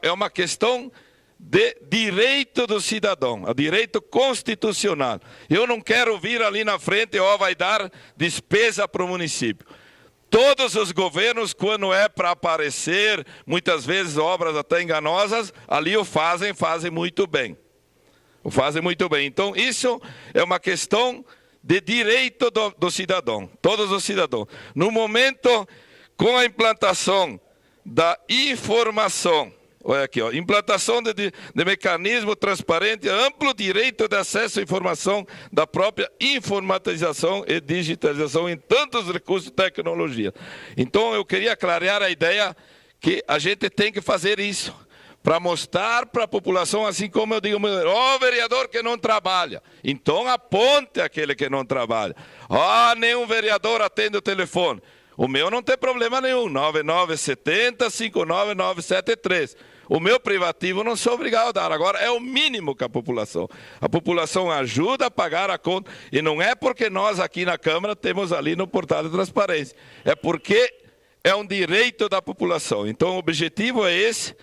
É uma questão de direito do cidadão, a direito constitucional. Eu não quero vir ali na frente, vai dar despesa para o município. Todos os governos, quando é para aparecer, muitas vezes obras até enganosas, ali o fazem muito bem. O fazem muito bem. Então, isso é uma questão de direito do cidadão, todos os cidadãos. No momento, com a implantação da informação, olha aqui, implantação de mecanismo transparente, amplo direito de acesso à informação da própria informatização e digitalização em tantos recursos de tecnologia. Então, eu queria clarear a ideia que a gente tem que fazer isso, para mostrar para a população, assim como eu digo, vereador que não trabalha, então aponte aquele que não trabalha. Nenhum vereador atende o telefone. O meu não tem problema nenhum, 9970-59973. O meu privativo não sou obrigado a dar. Agora, é o mínimo que a população ajuda a pagar a conta. E não é porque nós aqui na Câmara temos ali no portal de transparência. É porque é um direito da população. Então, o objetivo é esse,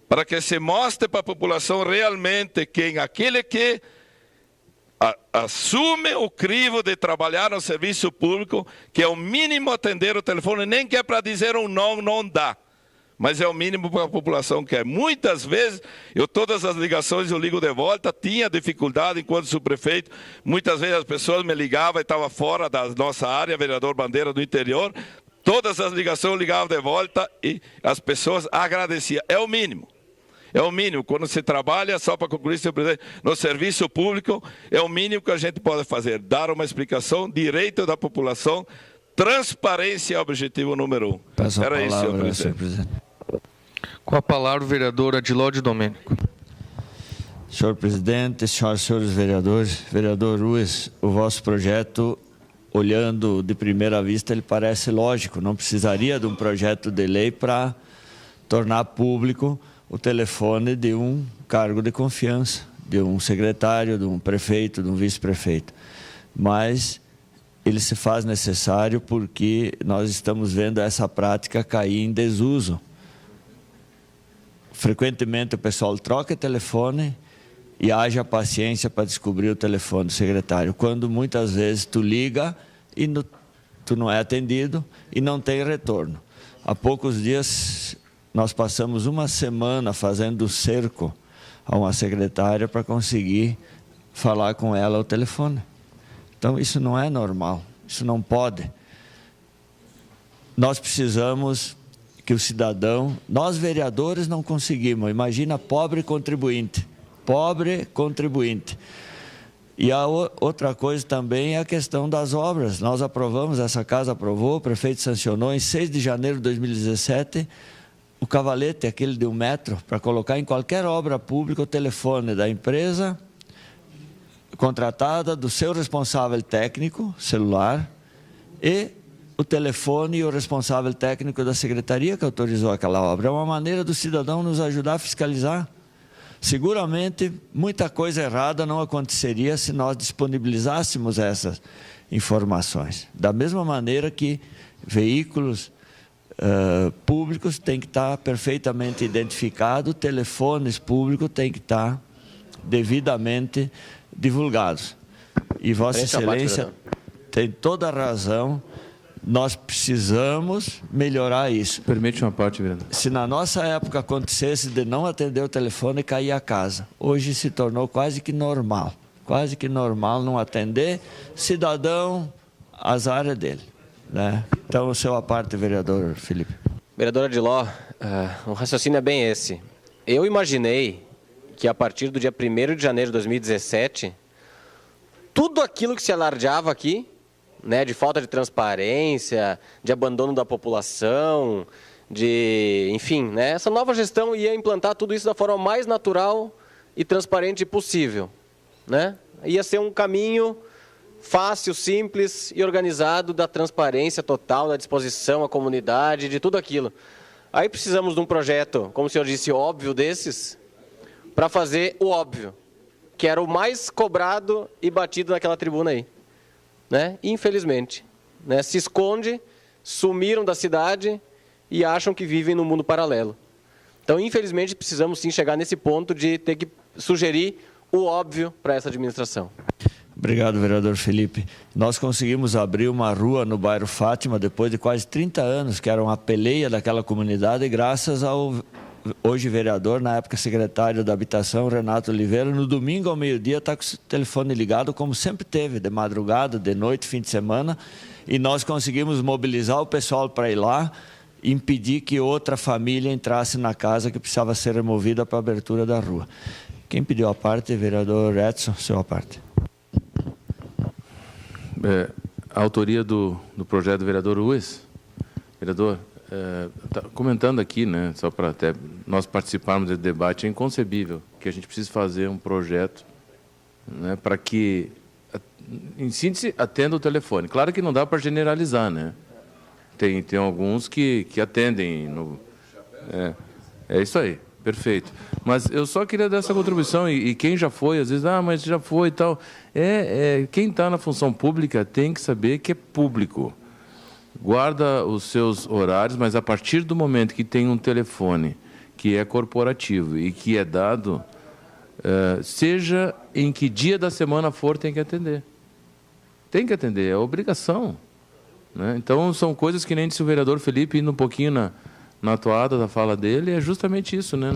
para que se mostre para a população realmente aquele que assume o crivo de trabalhar no serviço público, que é o mínimo atender o telefone, nem que é para dizer um não dá. Mas é o mínimo para a população que é. Muitas vezes, todas as ligações eu ligo de volta, tinha dificuldade enquanto subprefeito, muitas vezes as pessoas me ligavam e estavam fora da nossa área, vereador Bandeira do interior, todas as ligações eu ligava de volta e as pessoas agradeciam. É o mínimo. É o mínimo. Quando se trabalha, só para concluir, senhor presidente, no serviço público, é o mínimo que a gente pode fazer. Dar uma explicação, direito da população, transparência é o objetivo número 1. Era isso, senhor presidente.
Com a palavra, o vereador Adiló de Domênico.
Senhor presidente, senhores vereadores, vereador Ruiz, o vosso projeto, olhando de primeira vista, ele parece lógico, não precisaria de um projeto de lei para tornar público o telefone de um cargo de confiança, de um secretário, de um prefeito, de um vice-prefeito. Mas ele se faz necessário porque nós estamos vendo essa prática cair em desuso. Frequentemente o pessoal troca telefone e haja paciência para descobrir o telefone do secretário, quando muitas vezes tu liga e tu não é atendido e não tem retorno. Há poucos dias nós passamos uma semana fazendo cerco a uma secretária para conseguir falar com ela ao telefone. Então isso não é normal, isso não pode. Nós precisamos que o cidadão, nós vereadores não conseguimos, imagina pobre contribuinte. E a outra coisa também é a questão das obras. Nós aprovamos, essa casa aprovou, o prefeito sancionou em 6 de janeiro de 2017, o cavalete, aquele de 1 metro, para colocar em qualquer obra pública o telefone da empresa contratada, do seu responsável técnico, celular, e o telefone e o responsável técnico da secretaria que autorizou aquela obra. É uma maneira do cidadão nos ajudar a fiscalizar. Seguramente, muita coisa errada não aconteceria se nós disponibilizássemos essas informações. Da mesma maneira que veículos públicos têm que estar perfeitamente identificados, telefones públicos têm que estar devidamente divulgados. E Vossa Excelência tem toda a razão. Nós precisamos melhorar isso.
Permite uma parte, vereador.
Se na nossa época acontecesse de não atender o telefone e cair a casa, hoje se tornou quase que normal não atender, cidadão, azar é dele, né? Então, o seu à parte, vereador Felipe.
Vereador Adiló, o raciocínio é bem esse. Eu imaginei que a partir do dia 1º de janeiro de 2017, tudo aquilo que se alardeava aqui, né, de falta de transparência, de abandono da população, enfim, né, essa nova gestão ia implantar tudo isso da forma mais natural e transparente possível, né? Ia ser um caminho fácil, simples e organizado da transparência total, da disposição à comunidade, de tudo aquilo. Aí precisamos de um projeto, como o senhor disse, óbvio desses, para fazer o óbvio, que era o mais cobrado e batido naquela tribuna aí. Né? Infelizmente, né? Se esconde, sumiram da cidade e acham que vivem num mundo paralelo. Então, infelizmente, precisamos sim chegar nesse ponto de ter que sugerir o óbvio para essa administração.
Obrigado, vereador Felipe. Nós conseguimos abrir uma rua no bairro Fátima depois de quase 30 anos, que era uma peleia daquela comunidade, graças ao hoje vereador, na época secretário da Habitação, Renato Oliveira. No domingo ao meio-dia está com o telefone ligado, como sempre teve, de madrugada, de noite, fim de semana, e nós conseguimos mobilizar o pessoal para ir lá e impedir que outra família entrasse na casa que precisava ser removida para a abertura da rua. Quem pediu a parte, vereador Edson, seu a parte.
A autoria do projeto do vereador Ruiz. Vereador, tá comentando aqui, né, só para até nós participarmos desse debate, é inconcebível que a gente precise fazer um projeto, né, para que, em síntese, atenda o telefone. Claro que não dá para generalizar, né? Tem alguns que atendem. É isso aí, perfeito. Mas eu só queria dar essa contribuição, e quem já foi, às vezes, mas já foi e tal. Quem está na função pública tem que saber que é público. Guarda os seus horários, mas a partir do momento que tem um telefone que é corporativo e que é dado, seja em que dia da semana for, tem que atender. Tem que atender, é obrigação. Né? Então, são coisas que nem disse o vereador Felipe, indo um pouquinho na toada da fala dele, é justamente isso. Né?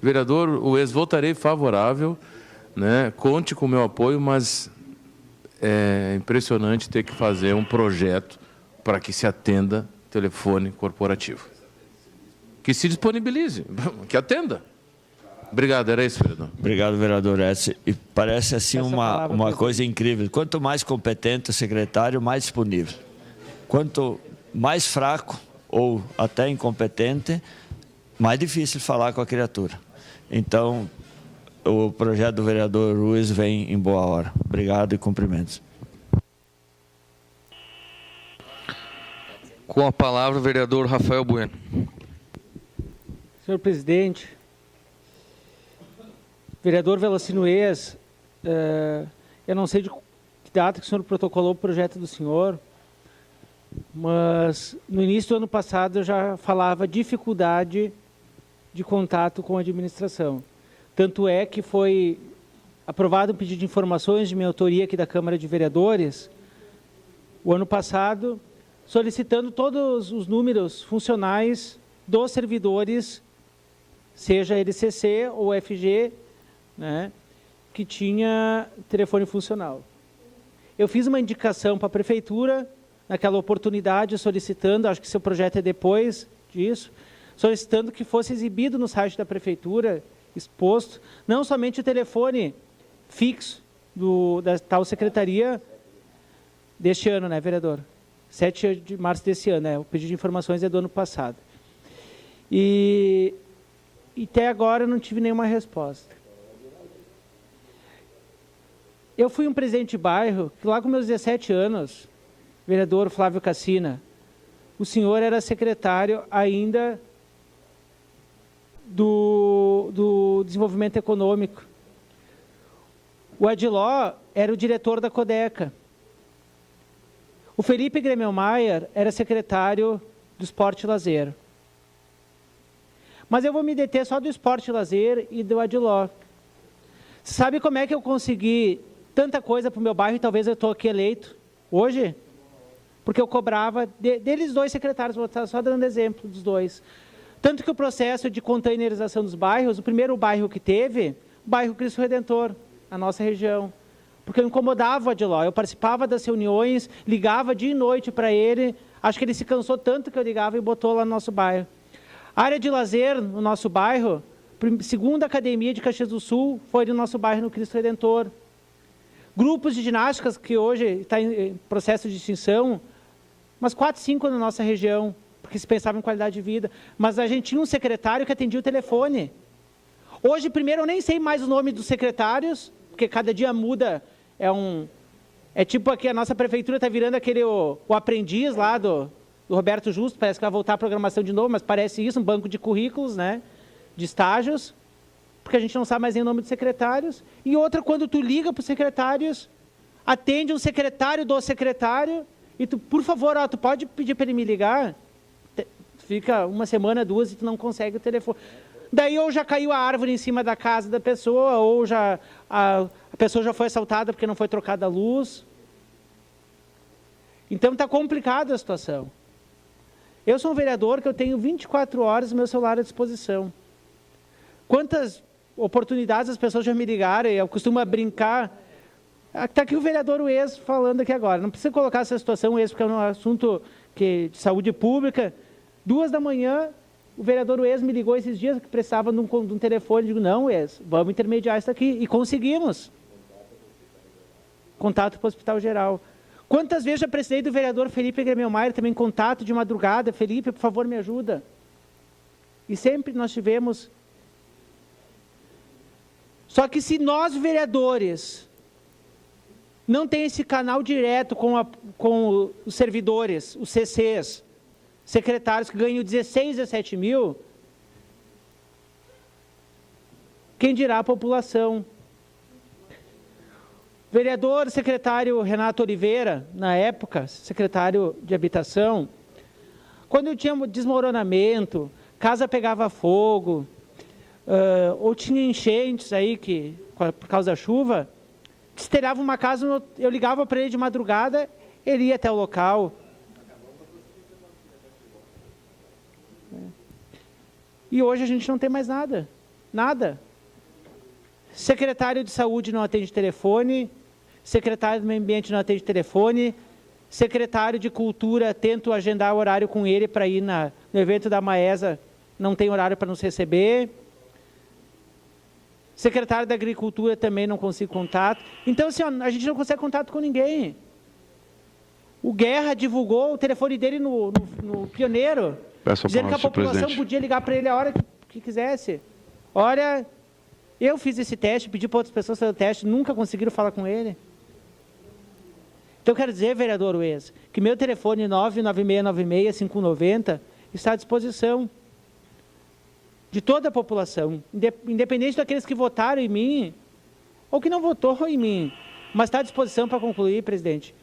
Vereador, votarei favorável, né? Conte com o meu apoio, mas é impressionante ter que fazer um projeto para que se atenda telefone corporativo. Que se disponibilize, que atenda. Obrigado, era isso, vereador.
Obrigado, vereador Edson. E parece assim uma coisa incrível. Quanto mais competente o secretário, mais disponível. Quanto mais fraco ou até incompetente, mais difícil falar com a criatura. Então, o projeto do vereador Ruiz vem em boa hora. Obrigado e cumprimentos.
Com a palavra, o vereador Rafael Bueno.
Senhor presidente, vereador Velocino Ex, eu não sei de que data que o senhor protocolou o projeto do senhor, mas no início do ano passado eu já falava dificuldade de contato com a administração. Tanto é que foi aprovado um pedido de informações de minha autoria aqui da Câmara de Vereadores, o ano passado, solicitando todos os números funcionais dos servidores, seja LCC ou FG, né, que tinha telefone funcional. Eu fiz uma indicação para a Prefeitura, naquela oportunidade, solicitando, acho que seu projeto é depois disso, solicitando que fosse exibido no site da Prefeitura, exposto, não somente o telefone fixo da tal secretaria deste ano, né, vereador? 7 de março desse ano, né? O pedido de informações é do ano passado. E até agora eu não tive nenhuma resposta. Eu fui um presidente de bairro, que lá com meus 17 anos, vereador Flávio Cassina, o senhor era secretário ainda do Desenvolvimento Econômico. O Adiló era o diretor da Codeca. O Felipe Gremmelmaier era secretário do Esporte e Lazer. Mas eu vou me deter só do Esporte e Lazer e do Adiló. Sabe como é que eu consegui tanta coisa para o meu bairro e talvez eu estou aqui eleito hoje? Porque eu cobrava deles dois secretários, vou estar só dando exemplo dos dois. Tanto que o processo de containerização dos bairros, o primeiro bairro que teve, o bairro Cristo Redentor, a nossa região. Porque eu incomodava o Adiló, eu participava das reuniões, ligava dia e noite para ele, acho que ele se cansou tanto que eu ligava e botou lá no nosso bairro. A área de lazer no nosso bairro, segunda academia de Caxias do Sul, foi no nosso bairro no Cristo Redentor. Grupos de ginásticas, que hoje está em processo de extinção, umas 4, 5 na nossa região, porque se pensava em qualidade de vida. Mas a gente tinha um secretário que atendia o telefone. Hoje, primeiro, eu nem sei mais o nome dos secretários, porque cada dia muda. É tipo aqui, a nossa prefeitura está virando aquele o aprendiz lá do Roberto Justo, parece que vai voltar a programação de novo, mas parece isso, um banco de currículos, né, de estágios, porque a gente não sabe mais nem o nome dos secretários. E outra, quando tu liga para os secretários, atende um secretário do secretário, e tu, por favor, tu pode pedir para ele me ligar? Fica uma semana, 2 e tu não consegue o telefone. Daí ou já caiu a árvore em cima da casa da pessoa, ou já a pessoa já foi assaltada porque não foi trocada a luz. Então está complicada a situação. Eu sou um vereador que eu tenho 24 horas no meu celular à disposição. Quantas oportunidades as pessoas já me ligaram, e eu costumo brincar. Está aqui o vereador Ues falando aqui agora. Não precisa colocar essa situação, Ues, porque é um assunto de saúde pública. 2 da manhã, o vereador Ues me ligou esses dias que precisava de um telefone. Digo, não, Ues, vamos intermediar isso aqui. E conseguimos. Contato para o Hospital Geral. Quantas vezes já precisei do vereador Felipe Gremmelmaier, também contato de madrugada. Felipe, por favor, me ajuda. E sempre nós tivemos. Só que se nós, vereadores, não tem esse canal direto com os servidores, os CCs, secretários que ganham 16, 17 mil, quem dirá a população? Vereador, secretário Renato Oliveira, na época, secretário de Habitação, quando tinha desmoronamento, casa pegava fogo, ou tinha enchentes aí por causa da chuva, destelhava uma casa, eu ligava para ele de madrugada, ele ia até o local. E hoje a gente não tem mais nada. Nada. Secretário de Saúde não atende telefone, secretário do Meio Ambiente não atende telefone, secretário de Cultura, tento agendar horário com ele para ir no evento da Maesa, não tem horário para nos receber. Secretário da Agricultura também não consigo contato. Então, assim, a gente não consegue contato com ninguém. O Guerra divulgou o telefone dele no Pioneiro, dizendo que a população podia ligar para ele a hora que quisesse. Olha, eu fiz esse teste, pedi para outras pessoas fazer o teste, nunca conseguiram falar com ele. Então, eu quero dizer, vereador Ues, que meu telefone 996965190 está à disposição de toda a população, independente daqueles que votaram em mim ou que não votou em mim. Mas está à disposição para concluir, presidente.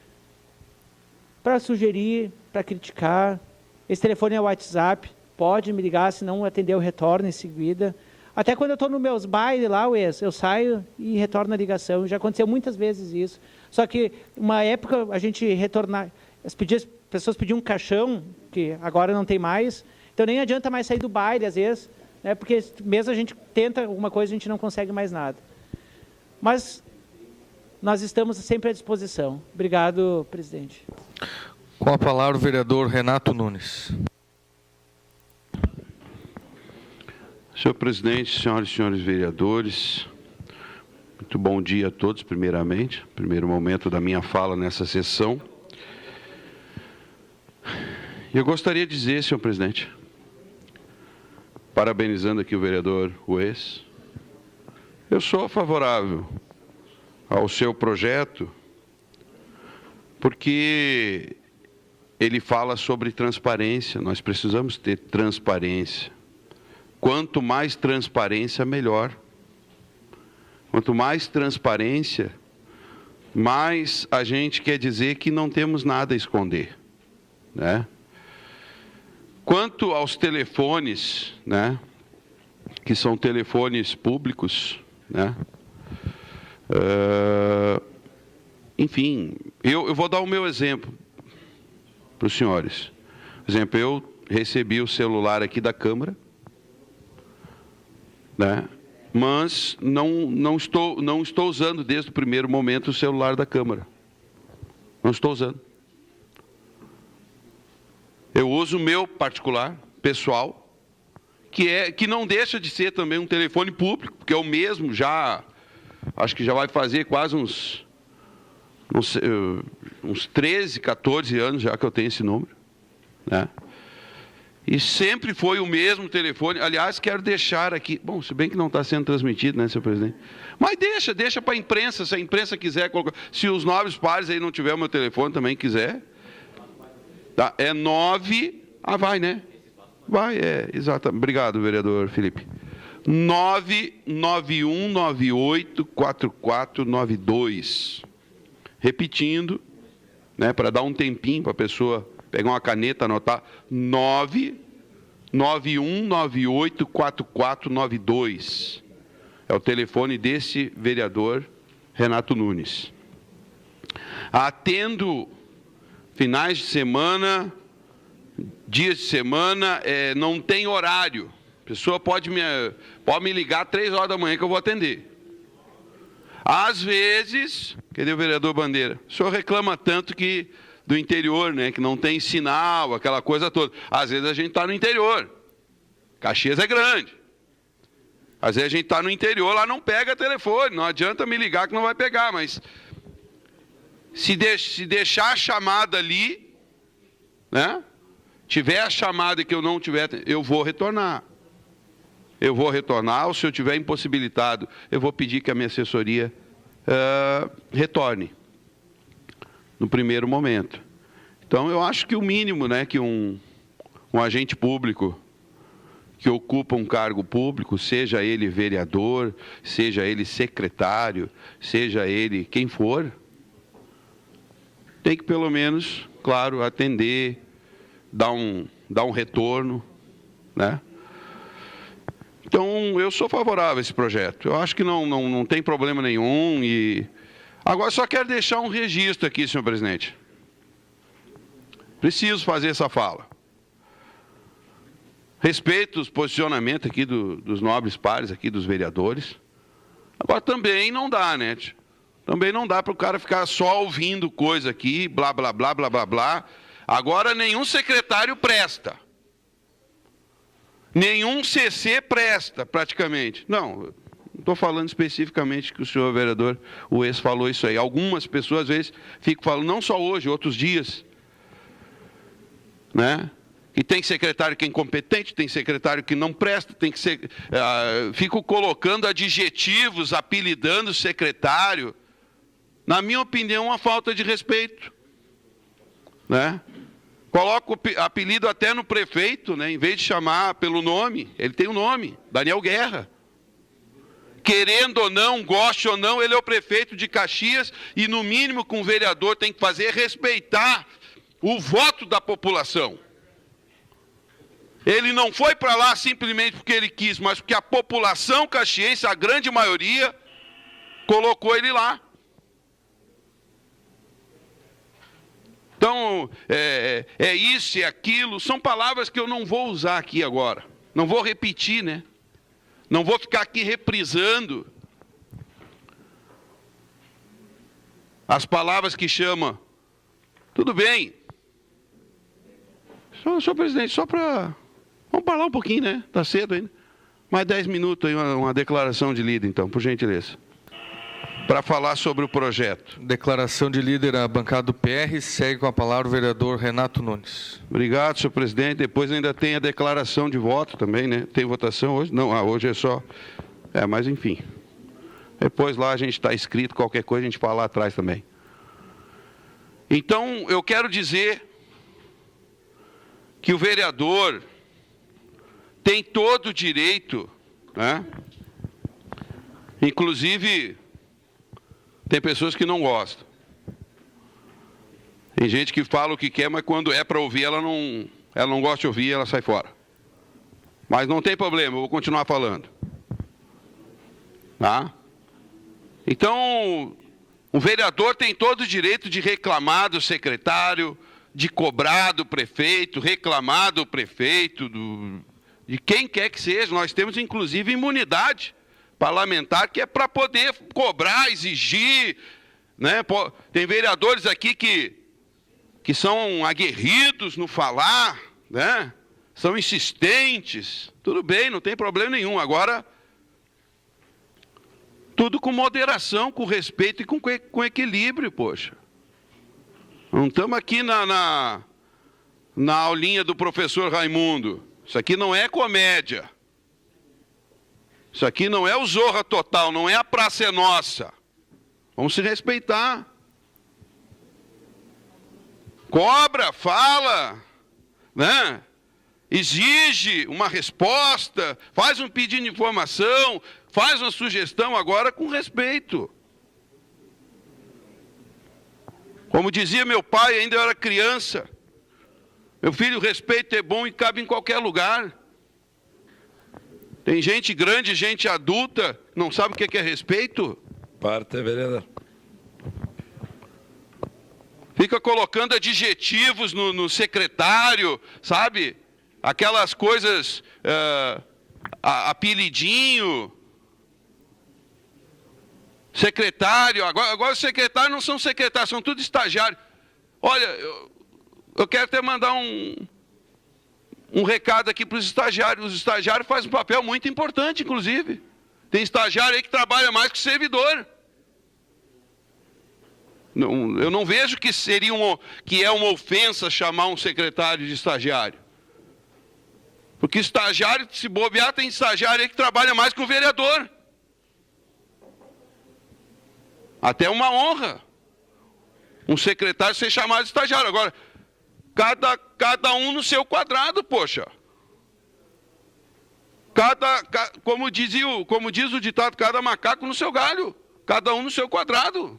Para sugerir, para criticar. Esse telefone é o WhatsApp. Pode me ligar, se não atender eu retorno em seguida. Até quando eu estou nos meus bailes lá, eu saio e retorno a ligação. Já aconteceu muitas vezes isso. Só que, uma época, a gente retornar... As pessoas pediam um caixão, que agora não tem mais. Então, nem adianta mais sair do baile, às vezes, né, porque mesmo a gente tenta alguma coisa, a gente não consegue mais nada. Mas nós estamos sempre à disposição. Obrigado, presidente.
Com a palavra o vereador Renato Nunes.
Senhor presidente, senhoras e senhores vereadores, muito bom dia a todos, primeiramente. Primeiro momento da minha fala nessa sessão. Eu gostaria de dizer, senhor presidente, parabenizando aqui o vereador Ues, eu sou favorável ao seu projeto, porque ele fala sobre transparência. Nós precisamos ter transparência. Quanto mais transparência, melhor. Quanto mais transparência, mais a gente quer dizer que não temos nada a esconder, né? Quanto aos telefones, né, que são telefones públicos, né, enfim, eu vou dar o meu exemplo para os senhores. Por exemplo, eu recebi o celular aqui da Câmara, né, mas não estou usando desde o primeiro momento o celular da Câmara. Não estou usando. Eu uso o meu particular, pessoal, que não deixa de ser também um telefone público, porque é o mesmo já, acho que já vai fazer quase uns 13, 14 anos já que eu tenho esse número, né? E sempre foi o mesmo telefone. Aliás, quero deixar aqui, bom, se bem que não está sendo transmitido, né, senhor presidente? Mas deixa para a imprensa, se a imprensa quiser colocar, se os nobres pares aí não tiver o meu telefone também quiser. Tá, é 9... Ah, vai, né? Vai, exatamente. Obrigado, vereador Felipe. 991984492. Repetindo, né, para dar um tempinho para a pessoa pegar uma caneta, anotar. 991984492. É o telefone desse vereador Renato Nunes. Atendo finais de semana, dias de semana, não tem horário. A pessoa pode me ligar 3 horas da manhã que eu vou atender. Às vezes, cadê o vereador Bandeira? O senhor reclama tanto que do interior, né, que não tem sinal, aquela coisa toda. Às vezes a gente está no interior. Caxias é grande. Às vezes a gente está no interior, lá não pega telefone. Não adianta me ligar que não vai pegar, mas se deixar a chamada ali, né? Tiver a chamada que eu não tiver, eu vou retornar. Eu vou retornar, ou se eu tiver impossibilitado, eu vou pedir que a minha assessoria retorne no primeiro momento. Então, eu acho que o mínimo, né, que um agente público que ocupa um cargo público, seja ele vereador, seja ele secretário, seja ele quem for, tem que pelo menos, claro, atender, dar um retorno, né? Então, eu sou favorável a esse projeto. Eu acho que não tem problema nenhum. Agora, só quero deixar um registro aqui, senhor presidente. Preciso fazer essa fala. Respeito os posicionamentos aqui dos nobres pares, aqui dos vereadores. Agora, também não dá, né? Também não dá para o cara ficar só ouvindo coisa aqui, blá, blá, blá, blá, blá, blá. Agora, nenhum secretário presta. Nenhum CC presta, praticamente. Não estou falando especificamente que o senhor vereador Ues falou isso aí. Algumas pessoas, às vezes, ficam falando, não só hoje, outros dias, né? E tem secretário que é incompetente, tem secretário que não presta, tem que ser... fico colocando adjetivos, apelidando o secretário. Na minha opinião, uma falta de respeito, né? Coloco apelido até no prefeito, né? Em vez de chamar pelo nome, ele tem um nome, Daniel Guerra. querendo ou não, goste ou não, ele é o prefeito de Caxias e, no mínimo, que um vereador tem que fazer é respeitar o voto da população. Ele não foi para lá simplesmente porque ele quis, mas porque a população caxiense, a grande maioria, colocou ele lá. Então, é isso, é aquilo, são palavras que eu não vou usar aqui agora. Não vou repetir, né? Não vou ficar aqui reprisando as palavras que chamam. Tudo bem. Senhor presidente, só para... Vamos falar um pouquinho, né? Está cedo ainda. Mais 10 minutos aí, uma declaração de líder, então, por gentileza. Para falar sobre o projeto.
Declaração de líder, a bancada do PR. Segue com a palavra o vereador Renato Nunes.
Obrigado, senhor presidente. Depois ainda tem a declaração de voto também, né? Tem votação hoje? Não, hoje é só... mas enfim. Depois lá a gente está escrito, qualquer coisa a gente fala lá atrás também. Então, eu quero dizer que o vereador tem todo o direito, né? Inclusive, tem pessoas que não gostam. Tem gente que fala o que quer, mas quando é para ouvir, ela não gosta de ouvir, ela sai fora. Mas não tem problema, eu vou continuar falando. Tá? Então, o vereador tem todo o direito de reclamar do secretário, de cobrar do prefeito, reclamar do prefeito, de quem quer que seja. Nós temos, inclusive, imunidade parlamentar, que é para poder cobrar, exigir, né? Tem vereadores aqui que são aguerridos no falar, né? São insistentes, tudo bem, não tem problema nenhum. Agora, tudo com moderação, com respeito e com equilíbrio, poxa. Não estamos aqui na aulinha do professor Raimundo. Isso aqui não é comédia. Isso aqui não é o Zorra Total, não é a Praça é Nossa. Vamos se respeitar. Cobra, fala, né? Exige uma resposta, faz um pedido de informação, faz uma sugestão, agora com respeito. Como dizia meu pai, ainda eu era criança, meu filho, o respeito é bom e cabe em qualquer lugar. Tem gente grande, gente adulta, não sabe o que é respeito?
Parte, vereador.
Fica colocando adjetivos no secretário, sabe? Aquelas coisas, apelidinho. Secretário, agora os secretários não são secretários, são tudo estagiários. Olha, eu quero até mandar um recado aqui para os estagiários. Os estagiários fazem um papel muito importante, inclusive. Tem estagiário aí que trabalha mais que servidor. Eu não vejo que é uma ofensa chamar um secretário de estagiário. Porque estagiário, se bobear, tem estagiário aí que trabalha mais que o vereador. Até uma honra um secretário ser chamado de estagiário. Agora, cada um no seu quadrado, poxa. Como diz o ditado, cada macaco no seu galho. Cada um no seu quadrado.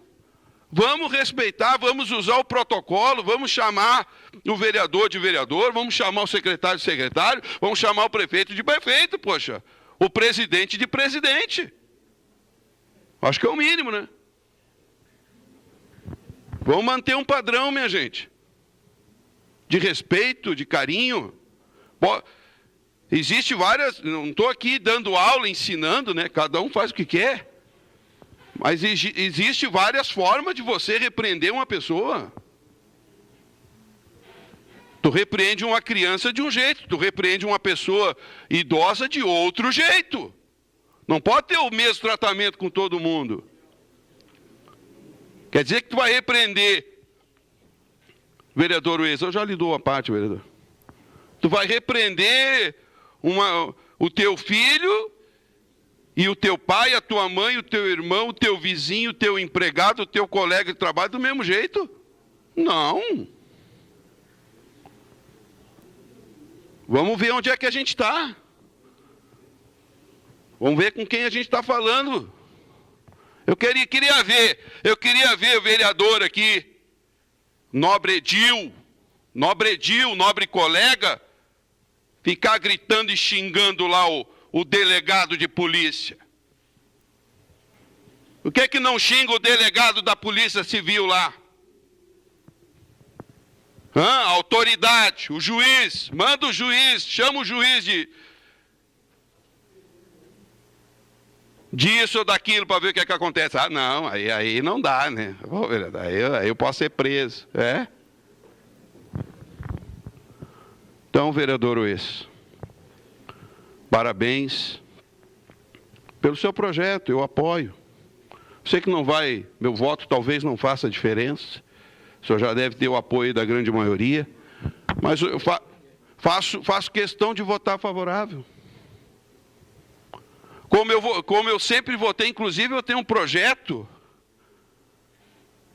Vamos respeitar, vamos usar o protocolo, vamos chamar o vereador de vereador, vamos chamar o secretário de secretário, vamos chamar o prefeito de prefeito, poxa. O presidente de presidente. Acho que é o mínimo, né? Vamos manter um padrão, minha gente. De respeito, de carinho. Existe várias... Não estou aqui dando aula, ensinando, né? Cada um faz o que quer. Mas existe várias formas de você repreender uma pessoa. Tu repreende uma criança de um jeito, tu repreende uma pessoa idosa de outro jeito. Não pode ter o mesmo tratamento com todo mundo. Quer dizer que tu vai repreender, vereador Luiz, eu já lhe dou a parte, vereador. Tu vai repreender o teu filho e o teu pai, a tua mãe, o teu irmão, o teu vizinho, o teu empregado, o teu colega de trabalho do mesmo jeito? Não. Vamos ver onde é que a gente está. Vamos ver com quem a gente está falando. Eu queria ver o vereador aqui, nobre Edil, nobre colega, ficar gritando e xingando lá o delegado de polícia. Por que não xinga o delegado da Polícia Civil lá? A autoridade, o juiz, manda o juiz, chama o juiz disso ou daquilo para ver o que é que acontece. Ah, não, aí não dá, né? Aí eu posso ser preso. É? Então, vereador Ues, parabéns pelo seu projeto, eu apoio. Sei que não vai, meu voto talvez não faça diferença, o senhor já deve ter o apoio da grande maioria, mas eu faço questão de votar favorável. Como eu sempre votei, inclusive eu tenho um projeto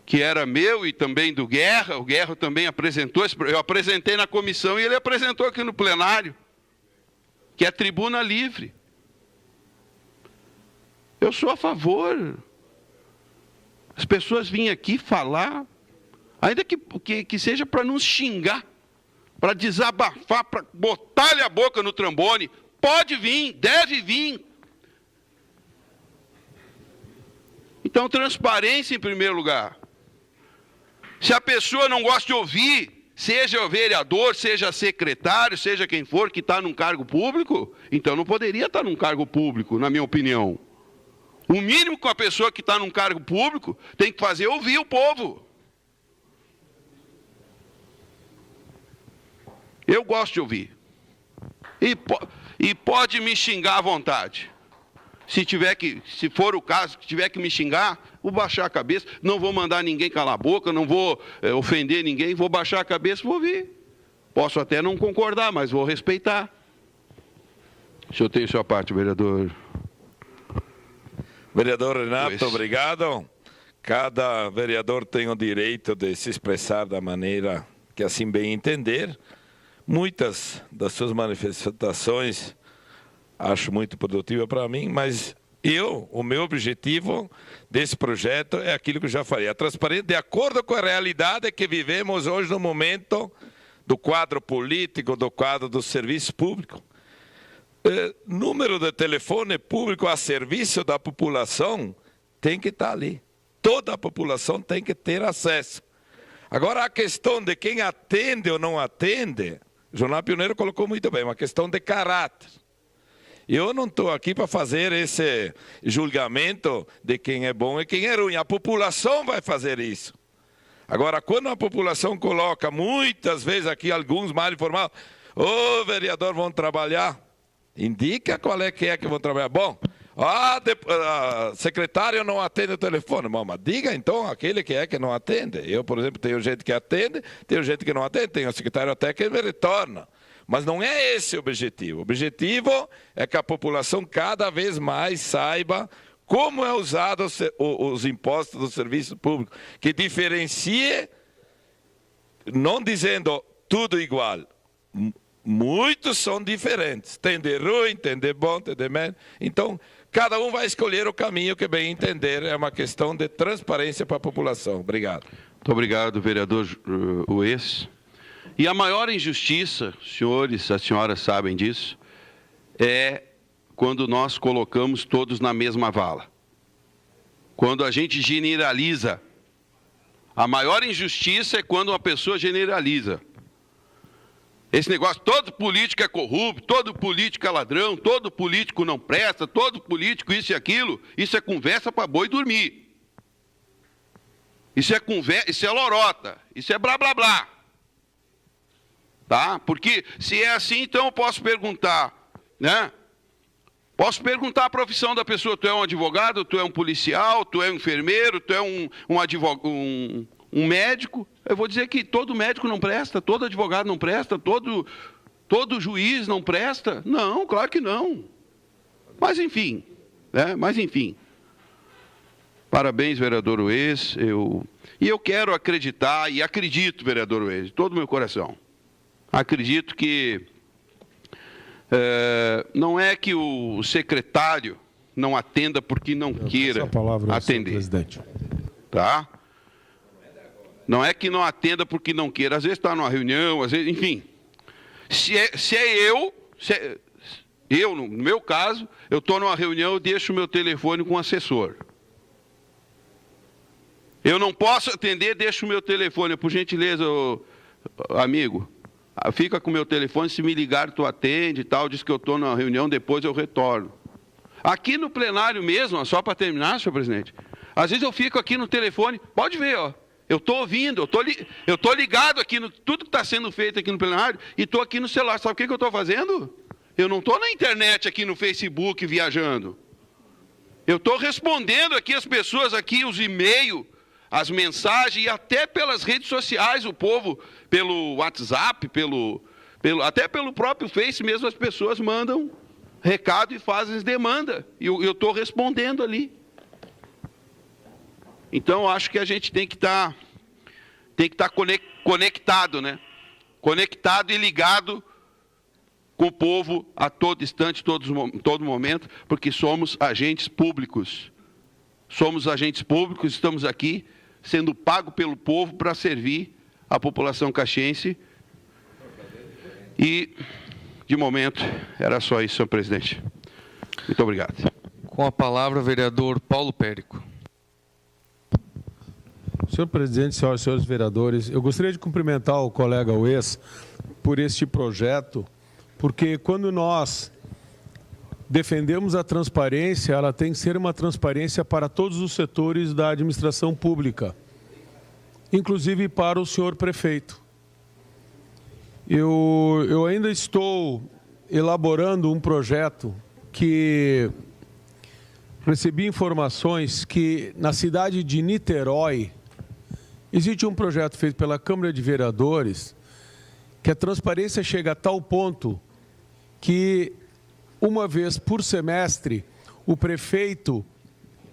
que era meu e também do Guerra, o Guerra também apresentou, eu apresentei na comissão e ele apresentou aqui no plenário, que é tribuna livre. Eu sou a favor. As pessoas vêm aqui falar, ainda que seja para nos xingar, para desabafar, para botar-lhe a boca no trombone, pode vir, deve vir. Então, transparência em primeiro lugar. Se a pessoa não gosta de ouvir, seja o vereador, seja secretário, seja quem for que está num cargo público, então não poderia estar num cargo público, na minha opinião. O mínimo que a pessoa que está num cargo público tem que fazer é ouvir o povo. Eu gosto de ouvir. E pode me xingar à vontade. Se for o caso, que tiver que me xingar, vou baixar a cabeça, não vou mandar ninguém calar a boca, não vou ofender ninguém, vou baixar a cabeça e vou ouvir. Posso até não concordar, mas vou respeitar. O senhor tem sua parte, vereador.
Vereador Renato, obrigado. Cada vereador tem o direito de se expressar da maneira que assim bem entender. Muitas das suas manifestações acho muito produtiva para mim, mas o meu objetivo desse projeto é aquilo que eu já falei, a transparência de acordo com a realidade que vivemos hoje no momento do quadro político, do quadro do serviço público. Número de telefone público a serviço da população tem que estar ali. Toda a população tem que ter acesso. Agora, a questão de quem atende ou não atende, o Jornal Pioneiro colocou muito bem, uma questão de caráter. Eu não estou aqui para fazer esse julgamento de quem é bom e quem é ruim. A população vai fazer isso. Agora, quando a população coloca, muitas vezes aqui, alguns mal informados, vereador, vão trabalhar. Indica qual é que vão trabalhar. Bom, secretário não atende o telefone. Bom, mas diga então aquele que não atende. Eu, por exemplo, tenho gente que atende, tenho gente que não atende, tenho secretário até que me retorna. Mas não é esse o objetivo. O objetivo é que a população cada vez mais saiba como é usado os impostos do serviço público, que diferencie, não dizendo tudo igual. Muitos são diferentes. Tem de ruim, tem de bom, tem de médio. Então, cada um vai escolher o caminho que bem entender. É uma questão de transparência para a população. Obrigado.
Muito obrigado, vereador Ues. E a maior injustiça, senhores, as senhoras sabem disso, é quando nós colocamos todos na mesma vala. Quando a gente generaliza. A maior injustiça é quando uma pessoa generaliza. Esse negócio, todo político é corrupto, todo político é ladrão, todo político não presta, todo político isso e aquilo, isso é conversa para boi dormir. Isso é lorota, isso é blá blá blá. Tá? Porque se é assim, então eu posso perguntar, né? Posso perguntar a profissão da pessoa, tu é um advogado, tu é um policial, tu é um enfermeiro, tu é um médico. Eu vou dizer que todo médico não presta, todo advogado não presta, todo juiz não presta. Não, claro que não. Mas enfim, né? Parabéns, vereador Ues. E eu quero acreditar, e acredito, vereador Ues, de todo o meu coração. Acredito que Não é que o secretário não atenda porque não queira atender. Presidente. Tá? Não é que não atenda porque não queira. Às vezes está numa reunião, às vezes, enfim. No meu caso, eu estou numa reunião, eu deixo o meu telefone com o assessor. Eu não posso atender, deixo o meu telefone. Por gentileza, amigo, fica com o meu telefone, se me ligar, tu atende e tal, diz que eu estou numa reunião, depois eu retorno. Aqui no plenário mesmo, só para terminar, senhor presidente, às vezes eu fico aqui no telefone, pode ver, ó, eu estou ouvindo, eu estou ligado aqui no tudo que está sendo feito aqui no plenário e estou aqui no celular. Sabe o que eu estou fazendo? Eu não estou na internet aqui no Facebook viajando. Eu estou respondendo aqui as pessoas aqui, os e-mails, as mensagens e até pelas redes sociais, o povo, pelo WhatsApp, até pelo próprio Face mesmo, as pessoas mandam recado e fazem demanda. E eu estou respondendo ali. Então, acho que a gente tem que estar conectado, né? Conectado e ligado com o povo a todo instante, todo momento, porque somos agentes públicos. Somos agentes públicos, estamos aqui sendo pagos pelo povo para servir a população caxiense. E, de momento, era só isso, senhor presidente. Muito obrigado.
Com a palavra, vereador Paulo Périco.
Senhor presidente, senhoras e senhores vereadores, eu gostaria de cumprimentar o colega Ues por este projeto, porque quando nós defendemos a transparência, ela tem que ser uma transparência para todos os setores da administração pública, inclusive para o senhor prefeito. Eu ainda estou elaborando um projeto que recebi informações que na cidade de Niterói existe um projeto feito pela Câmara de Vereadores que a transparência chega a tal ponto que uma vez por semestre o prefeito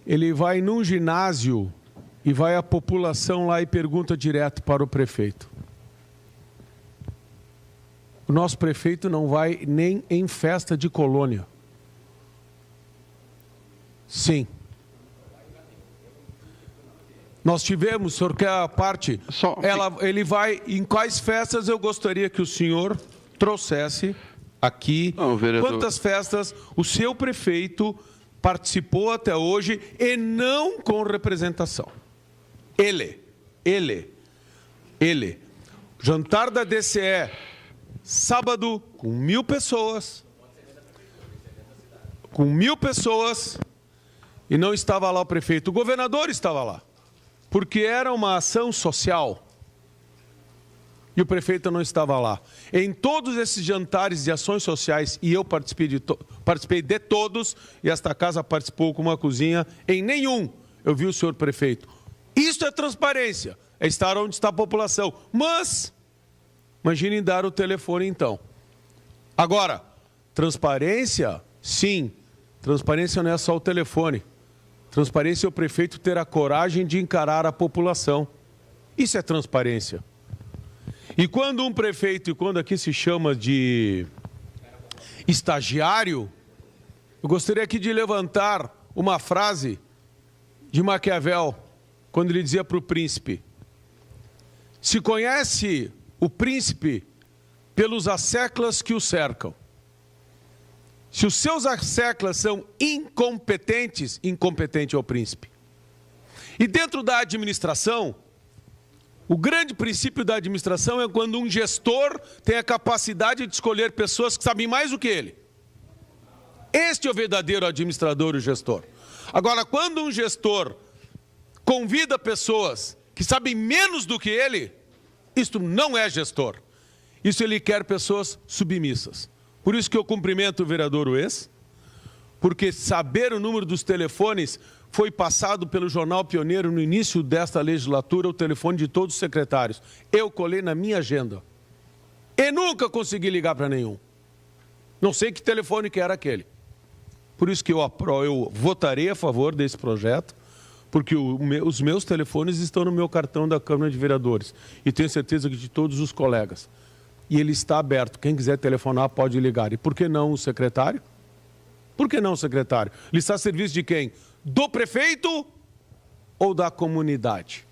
ele vai num ginásio e vai a população lá e pergunta direto para o prefeito. O nosso prefeito não vai nem em festa de colônia. Sim. Nós tivemos, o senhor quer a parte? Ele vai, em quais festas eu gostaria que o senhor trouxesse aqui? Não, quantas festas o seu prefeito participou até hoje e não com representação? Ele. Jantar da DCE, sábado, com 1.000 pessoas. Com 1.000 pessoas. E não estava lá o prefeito. O governador estava lá. Porque era uma ação social. E o prefeito não estava lá. Em todos esses jantares de ações sociais, e eu participei de todos, e esta casa participou com uma cozinha, em nenhum eu vi o senhor prefeito. Isso é transparência, é estar onde está a população. Mas, imaginem dar o telefone então. Agora, transparência, sim. Transparência não é só o telefone. Transparência é o prefeito ter a coragem de encarar a população. Isso é transparência. E quando um prefeito, e quando aqui se chama de estagiário, eu gostaria aqui de levantar uma frase de Maquiavel, quando ele dizia para o príncipe: se conhece o príncipe pelos asseclas que o cercam. Se os seus asseclas são incompetentes, incompetente é o príncipe. E dentro da administração, o grande princípio da administração é quando um gestor tem a capacidade de escolher pessoas que sabem mais do que ele. Este é o verdadeiro administrador e gestor. Agora, quando um gestor convida pessoas que sabem menos do que ele, isto não é gestor. Isso ele quer pessoas submissas. Por isso que eu cumprimento o vereador Ues, porque saber o número dos telefones foi passado pelo Jornal Pioneiro no início desta legislatura, o telefone de todos os secretários. Eu colei na minha agenda. E nunca consegui ligar para nenhum. Não sei que telefone que era aquele. Por isso que eu votarei a favor desse projeto, porque os meus telefones estão no meu cartão da Câmara de Vereadores. E tenho certeza que de todos os colegas. e ele está aberto. Quem quiser telefonar pode ligar. E por que não o secretário? Por que não o secretário? Ele está a serviço de quem? Do prefeito ou da comunidade?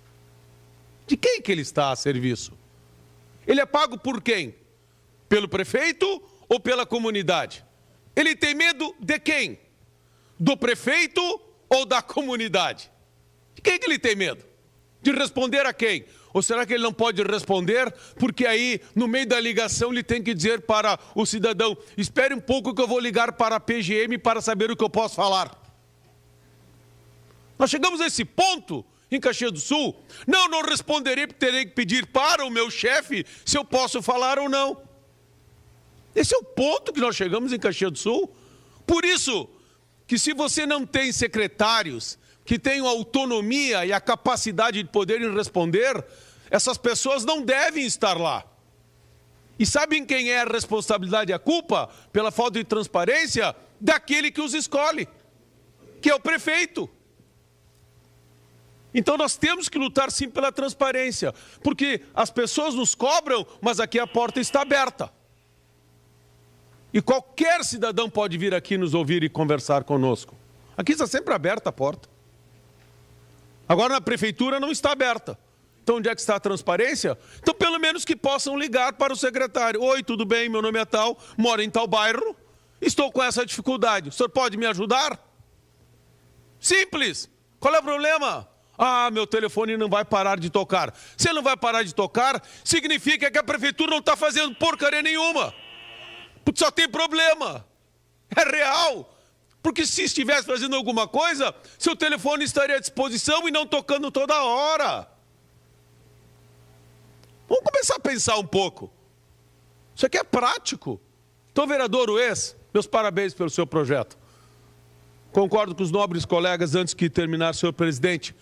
De quem que ele está a serviço? Ele é pago por quem? Pelo prefeito ou pela comunidade? Ele tem medo de quem? Do prefeito ou da comunidade? De quem que ele tem medo? De responder a quem? Ou será que ele não pode responder porque aí, no meio da ligação, ele tem que dizer para o cidadão: espere um pouco que eu vou ligar para a PGM para saber o que eu posso falar. Nós chegamos a esse ponto em Caxias do Sul. Não responderei porque terei que pedir para o meu chefe se eu posso falar ou não. Esse é o ponto que nós chegamos em Caxias do Sul. Por isso que se você não tem secretários que tenham autonomia e a capacidade de poderem responder, essas pessoas não devem estar lá. E sabem quem é a responsabilidade e a culpa pela falta de transparência? Daquele que os escolhe, que é o prefeito. Então nós temos que lutar sim pela transparência, porque as pessoas nos cobram, mas aqui a porta está aberta. E qualquer cidadão pode vir aqui nos ouvir e conversar conosco. Aqui está sempre aberta a porta. Agora na prefeitura não está aberta. Então onde é que está a transparência? Então pelo menos que possam ligar para o secretário. Oi, tudo bem, meu nome é tal, moro em tal bairro, estou com essa dificuldade. O senhor pode me ajudar? Simples. Qual é o problema? Ah, meu telefone não vai parar de tocar. Se ele não vai parar de tocar, significa que a prefeitura não está fazendo porcaria nenhuma. Porque só tem problema. É real. Porque se estivesse fazendo alguma coisa, seu telefone estaria à disposição e não tocando toda hora. Vamos começar a pensar um pouco. Isso aqui é prático. Então, vereador Ues, meus parabéns pelo seu projeto. Concordo com os nobres colegas antes que terminar, senhor presidente.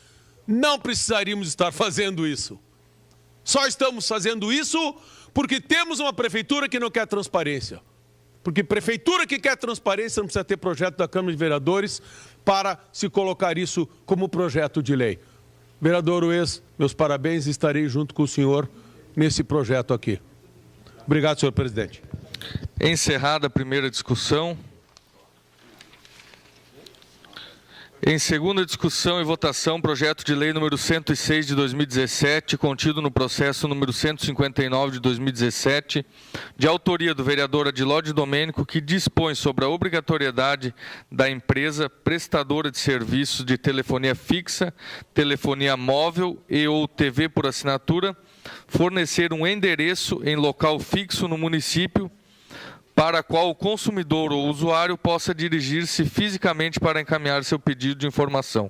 Não precisaríamos estar fazendo isso. Só estamos fazendo isso porque temos uma prefeitura que não quer transparência. Porque prefeitura que quer transparência não precisa ter projeto da Câmara de Vereadores para se colocar isso como projeto de lei. Vereador Ues, meus parabéns, estarei junto com o senhor nesse projeto aqui. Obrigado, senhor presidente.
Encerrada a primeira discussão. Em segunda discussão e votação, projeto de lei número 106 de 2017, contido no processo número 159 de 2017, de autoria do vereador Adilódio Domênico, que dispõe sobre a obrigatoriedade da empresa prestadora de serviços de telefonia fixa, telefonia móvel e ou TV por assinatura, fornecer um endereço em local fixo no município, para a qual o consumidor ou usuário possa dirigir-se fisicamente para encaminhar seu pedido de informação,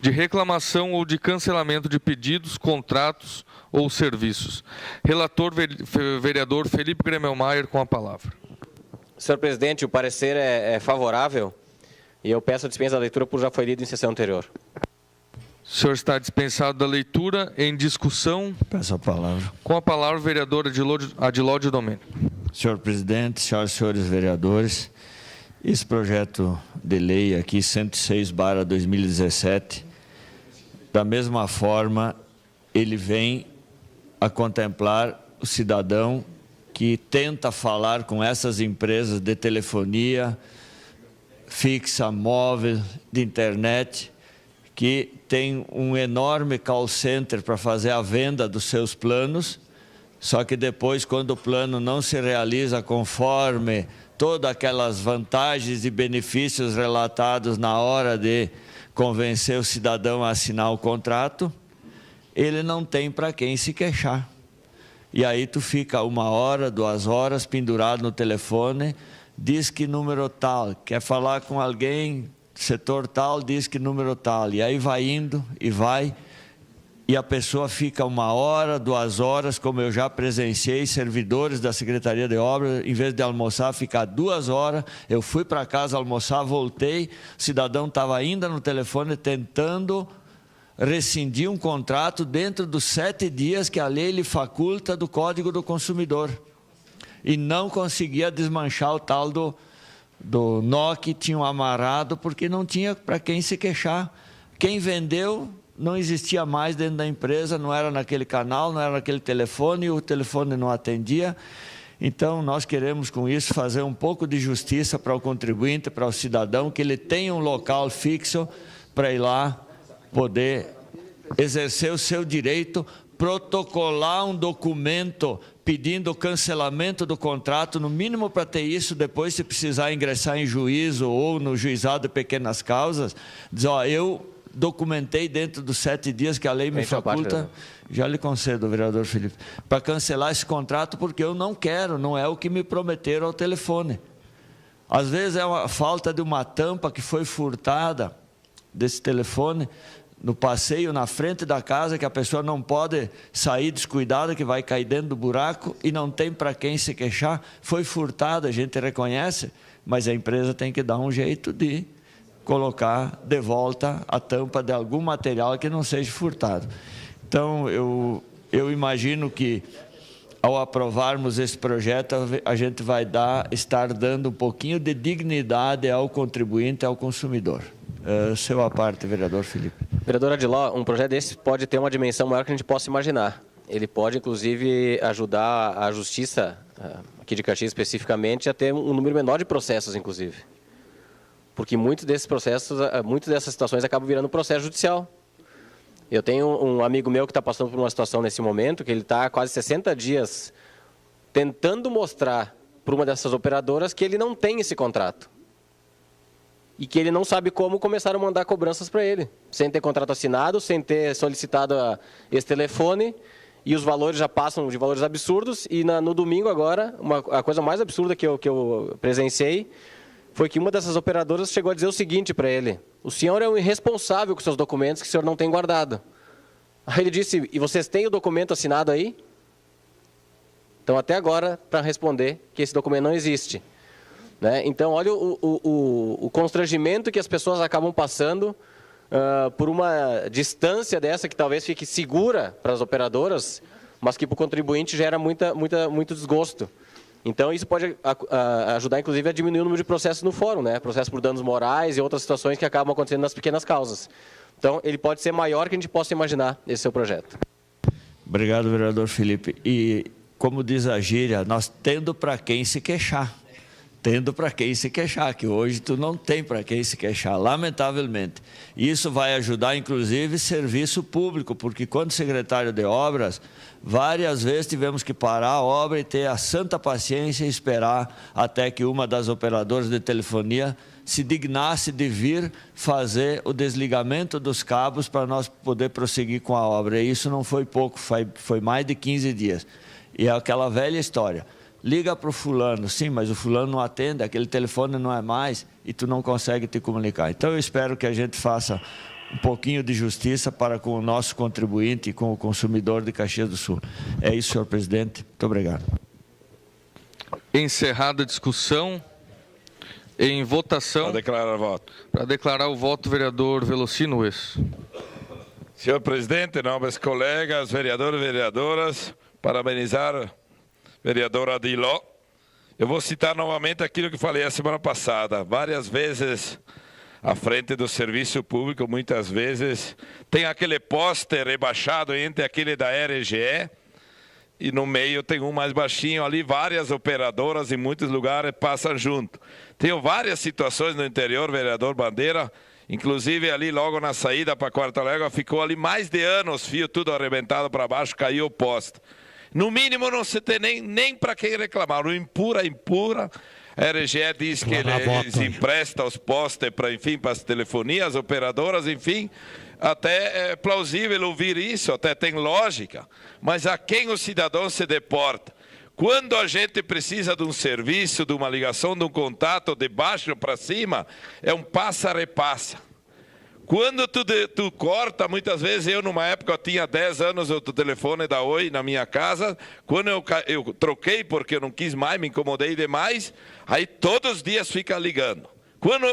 de reclamação ou de cancelamento de pedidos, contratos ou serviços. Relator, vereador Felipe Gremelmaier, com a palavra.
Senhor presidente, o parecer é favorável e eu peço a dispensa da leitura por já foi lido em sessão anterior.
O senhor está dispensado da leitura. Em discussão.
Peço a palavra.
Com a palavra, o vereador Adilódio Domênico.
Senhor presidente, senhoras e senhores vereadores, esse projeto de lei aqui, 106/2017, da mesma forma, ele vem a contemplar o cidadão que tenta falar com essas empresas de telefonia fixa, móvel, de internet, que tem um enorme call center para fazer a venda dos seus planos, só que depois, quando o plano não se realiza conforme todas aquelas vantagens e benefícios relatados na hora de convencer o cidadão a assinar o contrato, ele não tem para quem se queixar. E aí tu fica 1 hora, 2 horas pendurado no telefone, diz que número tal, quer falar com alguém, setor tal, diz que número tal, e aí vai indo e vai, e a pessoa fica 1 hora, 2 horas, como eu já presenciei, servidores da Secretaria de Obras, em vez de almoçar, ficar 2 horas, eu fui para casa almoçar, voltei, o cidadão estava ainda no telefone tentando rescindir um contrato dentro dos 7 dias que a lei lhe faculta do Código do Consumidor, e não conseguia desmanchar o tal do nó que tinham amarrado, porque não tinha para quem se queixar. Quem vendeu não existia mais dentro da empresa, não era naquele canal, não era naquele telefone, e o telefone não atendia. Então, nós queremos, com isso, fazer um pouco de justiça para o contribuinte, para o cidadão, que ele tenha um local fixo para ir lá poder exercer o seu direito, protocolar um documento pedindo o cancelamento do contrato, no mínimo para ter isso, depois se precisar ingressar em juízo ou no juizado de pequenas causas, diz, ó, eu documentei dentro dos 7 dias que a lei me faculta, já lhe concedo, vereador Felipe, para cancelar esse contrato, porque eu não quero, não é o que me prometeram ao telefone. Às vezes é uma falta de uma tampa que foi furtada desse telefone, no passeio na frente da casa, que a pessoa não pode sair descuidada, que vai cair dentro do buraco e não tem para quem se queixar. Foi furtada, a gente reconhece, mas a empresa tem que dar um jeito de colocar de volta a tampa de algum material que não seja furtado. Então, eu imagino que, ao aprovarmos esse projeto, a gente vai estar dando um pouquinho de dignidade ao contribuinte, ao consumidor. Seu à parte, vereador Felipe.
Vereador Adiló, um projeto desse pode ter uma dimensão maior que a gente possa imaginar. Ele pode, inclusive, ajudar a justiça, aqui de Caxias especificamente, a ter um número menor de processos, inclusive. Porque muitos desses processos, muitas dessas situações acabam virando processo judicial. Eu tenho um amigo meu que está passando por uma situação nesse momento, que ele está há quase 60 dias tentando mostrar para uma dessas operadoras que ele não tem esse contrato. E que ele não sabe como começar a mandar cobranças para ele, sem ter contrato assinado, sem ter solicitado esse telefone, e os valores já passam de valores absurdos, e no domingo agora, a coisa mais absurda que eu presenciei, foi que uma dessas operadoras chegou a dizer o seguinte para ele: o senhor é um irresponsável com seus documentos que o senhor não tem guardado. Aí ele disse: e vocês têm o documento assinado aí? Então, até agora, para responder que esse documento não existe. Né? Então, olha o constrangimento que as pessoas acabam passando por uma distância dessa que talvez fique segura para as operadoras, mas que para o contribuinte gera muito desgosto. Então, isso pode ajudar, inclusive, a diminuir o número de processos no fórum, né? Processos por danos morais e outras situações que acabam acontecendo nas pequenas causas. Então, ele pode ser maior que a gente possa imaginar, esse seu projeto.
Obrigado, vereador Felipe. E, como diz a gíria, nós tendo para quem se queixar. Tendo para quem se queixar, que hoje tu não tem para quem se queixar, lamentavelmente. Isso vai ajudar, inclusive, serviço público, porque quando secretário de obras, várias vezes tivemos que parar a obra e ter a santa paciência e esperar até que uma das operadoras de telefonia se dignasse de vir fazer o desligamento dos cabos para nós poder prosseguir com a obra. E isso não foi pouco, foi mais de 15 dias. E é aquela velha história. Liga para o fulano, sim, mas o fulano não atende, aquele telefone não é mais e tu não consegue te comunicar. Então, eu espero que a gente faça um pouquinho de justiça para com o nosso contribuinte e com o consumidor de Caxias do Sul. É isso, senhor presidente. Muito obrigado.
Encerrada a discussão, em votação...
Para declarar o voto.
Para declarar o voto, vereador Velocino.
Senhor presidente, nobres colegas, vereadores e vereadoras, parabenizar... vereador Adiló, eu vou citar novamente aquilo que falei a semana passada. Várias vezes, à frente do serviço público, muitas vezes, tem aquele poste rebaixado entre aquele da RGE, e no meio tem um mais baixinho ali, várias operadoras em muitos lugares passam junto. Tenho várias situações no interior, vereador Bandeira, inclusive ali logo na saída para a Quarta Légua, ficou ali mais de anos, fio tudo arrebentado para baixo, caiu o poste. No mínimo não se tem nem para quem reclamar. O impura, a RGE diz que eles emprestam os postes para, enfim, para as telefonias, as operadoras, enfim. Até é plausível ouvir isso, até tem lógica. Mas a quem o cidadão se deporta? Quando a gente precisa de um serviço, de uma ligação, de um contato, de baixo para cima, é um passa-repassa. Quando tu corta, muitas vezes, eu numa época eu tinha 10 anos o telefone da Oi na minha casa, quando eu troquei porque eu não quis mais, me incomodei demais, aí todos os dias fica ligando. Quando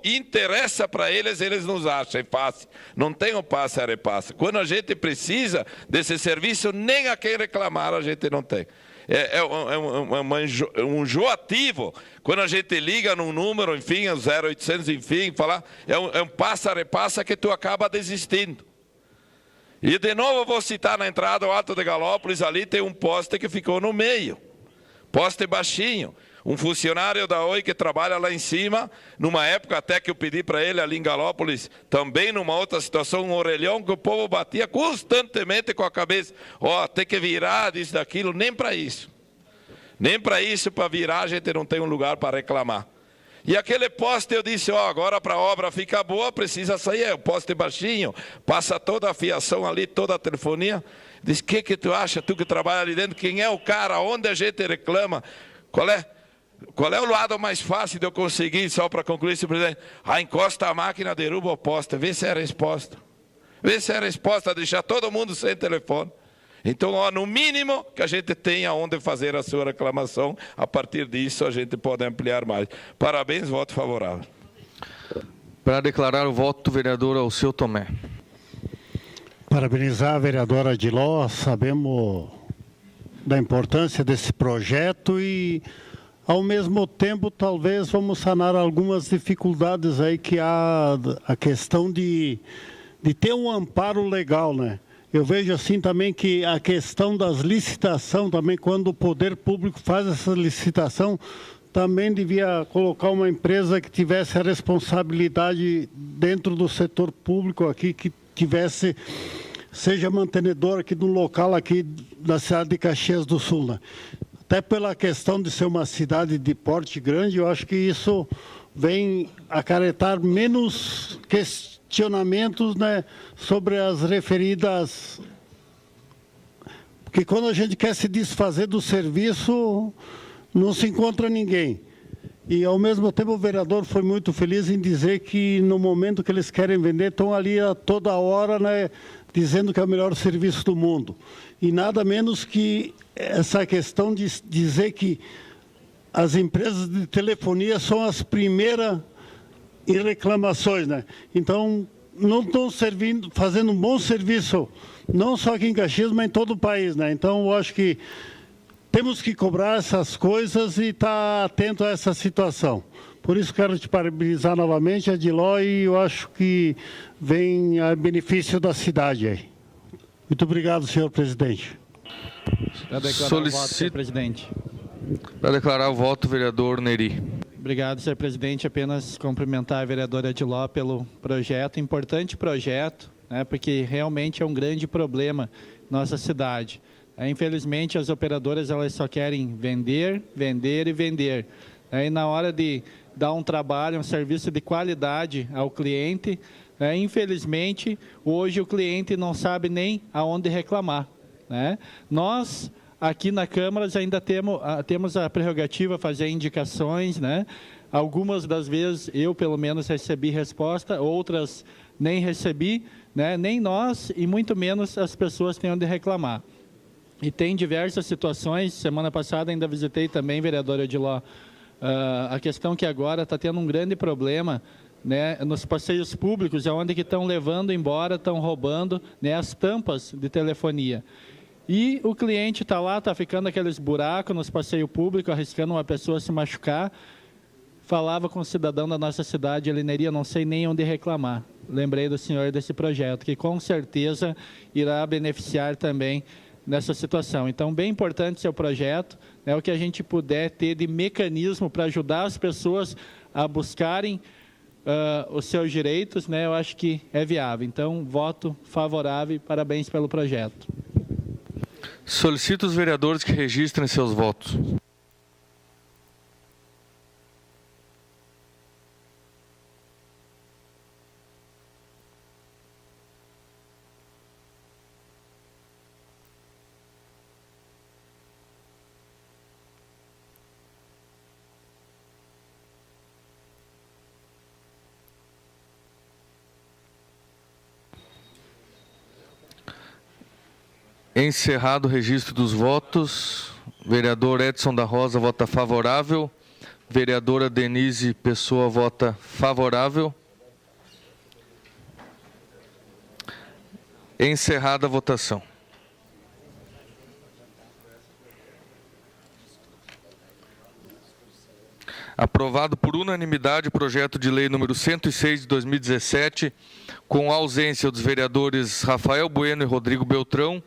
interessa para eles, eles nos acham fácil, não tem o passe a repassa. Quando a gente precisa desse serviço, nem a quem reclamar a gente não tem. É um enjoativo. Quando a gente liga num número, enfim, 0800, enfim, falar, é um passa-repassa que tu acaba desistindo. E de novo eu vou citar na entrada ao Alto de Galópolis, ali tem um poste que ficou no meio. Poste baixinho. Um funcionário da Oi que trabalha lá em cima, numa época até que eu pedi para ele ali em Galópolis, também numa outra situação, um orelhão que o povo batia constantemente com a cabeça. Ó, tem que virar disso, daquilo, nem para isso. Nem para isso, para virar, a gente não tem um lugar para reclamar. E aquele poste eu disse, ó, agora para a obra ficar boa, precisa sair, é o poste baixinho, passa toda a fiação ali, toda a telefonia. Diz, o que tu acha, tu que trabalha ali dentro, quem é o cara, onde a gente reclama, qual é o lado mais fácil de eu conseguir, só para concluir, esse presidente? Encosta a máquina, derruba o poste, vê se é a resposta. Vê se é a resposta, deixar todo mundo sem telefone. Então, ó, no mínimo que a gente tenha onde fazer a sua reclamação, a partir disso a gente pode ampliar mais. Parabéns, voto favorável.
Para declarar o voto, vereador Alceu Tomé.
Parabenizar a vereadora Adiló, sabemos da importância desse projeto e, ao mesmo tempo, talvez vamos sanar algumas dificuldades aí que há, a questão de ter um amparo legal, né? Eu vejo assim também que a questão das licitações, também quando o poder público faz essa licitação, também devia colocar uma empresa que tivesse a responsabilidade dentro do setor público aqui, que tivesse, seja mantenedor aqui do local aqui da cidade de Caxias do Sul, né? Até pela questão de ser uma cidade de porte grande, eu acho que isso vem acarretar menos questionamentos, né, sobre as referidas. Porque quando a gente quer se desfazer do serviço, não se encontra ninguém. E, ao mesmo tempo, o vereador foi muito feliz em dizer que, no momento que eles querem vender, estão ali a toda hora, né, dizendo que é o melhor serviço do mundo. E nada menos que essa questão de dizer que as empresas de telefonia são as primeiras em reclamações, né? Então, não estão fazendo um bom serviço, não só aqui em Caxias, mas em todo o país, né? Então, eu acho que temos que cobrar essas coisas e estar atento a essa situação. Por isso, quero te parabenizar novamente, Adiló, e eu acho que vem a benefício da cidade aí. Muito obrigado, senhor presidente.
Para declarar o voto, senhor presidente.
Para declarar o voto, vereador Neri.
Obrigado, senhor presidente. Apenas cumprimentar a vereadora Adiló pelo projeto, importante projeto, né, porque realmente é um grande problema na nossa cidade. Infelizmente, as operadoras elas só querem vender, vender e vender. E na hora de dar um trabalho, um serviço de qualidade ao cliente, infelizmente, hoje o cliente não sabe nem aonde reclamar, né? Nós, aqui na Câmara, ainda temos a prerrogativa de fazer indicações, né? Algumas das vezes eu, pelo menos, recebi resposta, outras nem recebi, né? Nem nós e muito menos as pessoas têm onde reclamar. E tem diversas situações. Semana passada ainda visitei também, vereadora Adiló, a questão que agora está tendo um grande problema, né, nos passeios públicos, onde que estão levando embora, estão roubando, né, as tampas de telefonia. E o cliente está lá, está ficando aqueles buracos nos passeios públicos, arriscando uma pessoa se machucar. Falava com um cidadão da nossa cidade, Elineria, não sei nem onde reclamar. Lembrei do senhor desse projeto, que com certeza irá beneficiar também nessa situação. Então, bem importante seu projeto, né, o que a gente puder ter de mecanismo para ajudar as pessoas a buscarem os seus direitos, né, eu acho que é viável. Então, voto favorável e parabéns pelo projeto.
Solicito os vereadores que registrem seus votos. Encerrado o registro dos votos, vereador Edson da Rosa vota favorável, vereadora Denise Pessoa vota favorável. Encerrada a votação. Aprovado por unanimidade o projeto de lei número 106 de 2017, com a ausência dos vereadores Rafael Bueno e Rodrigo Beltrão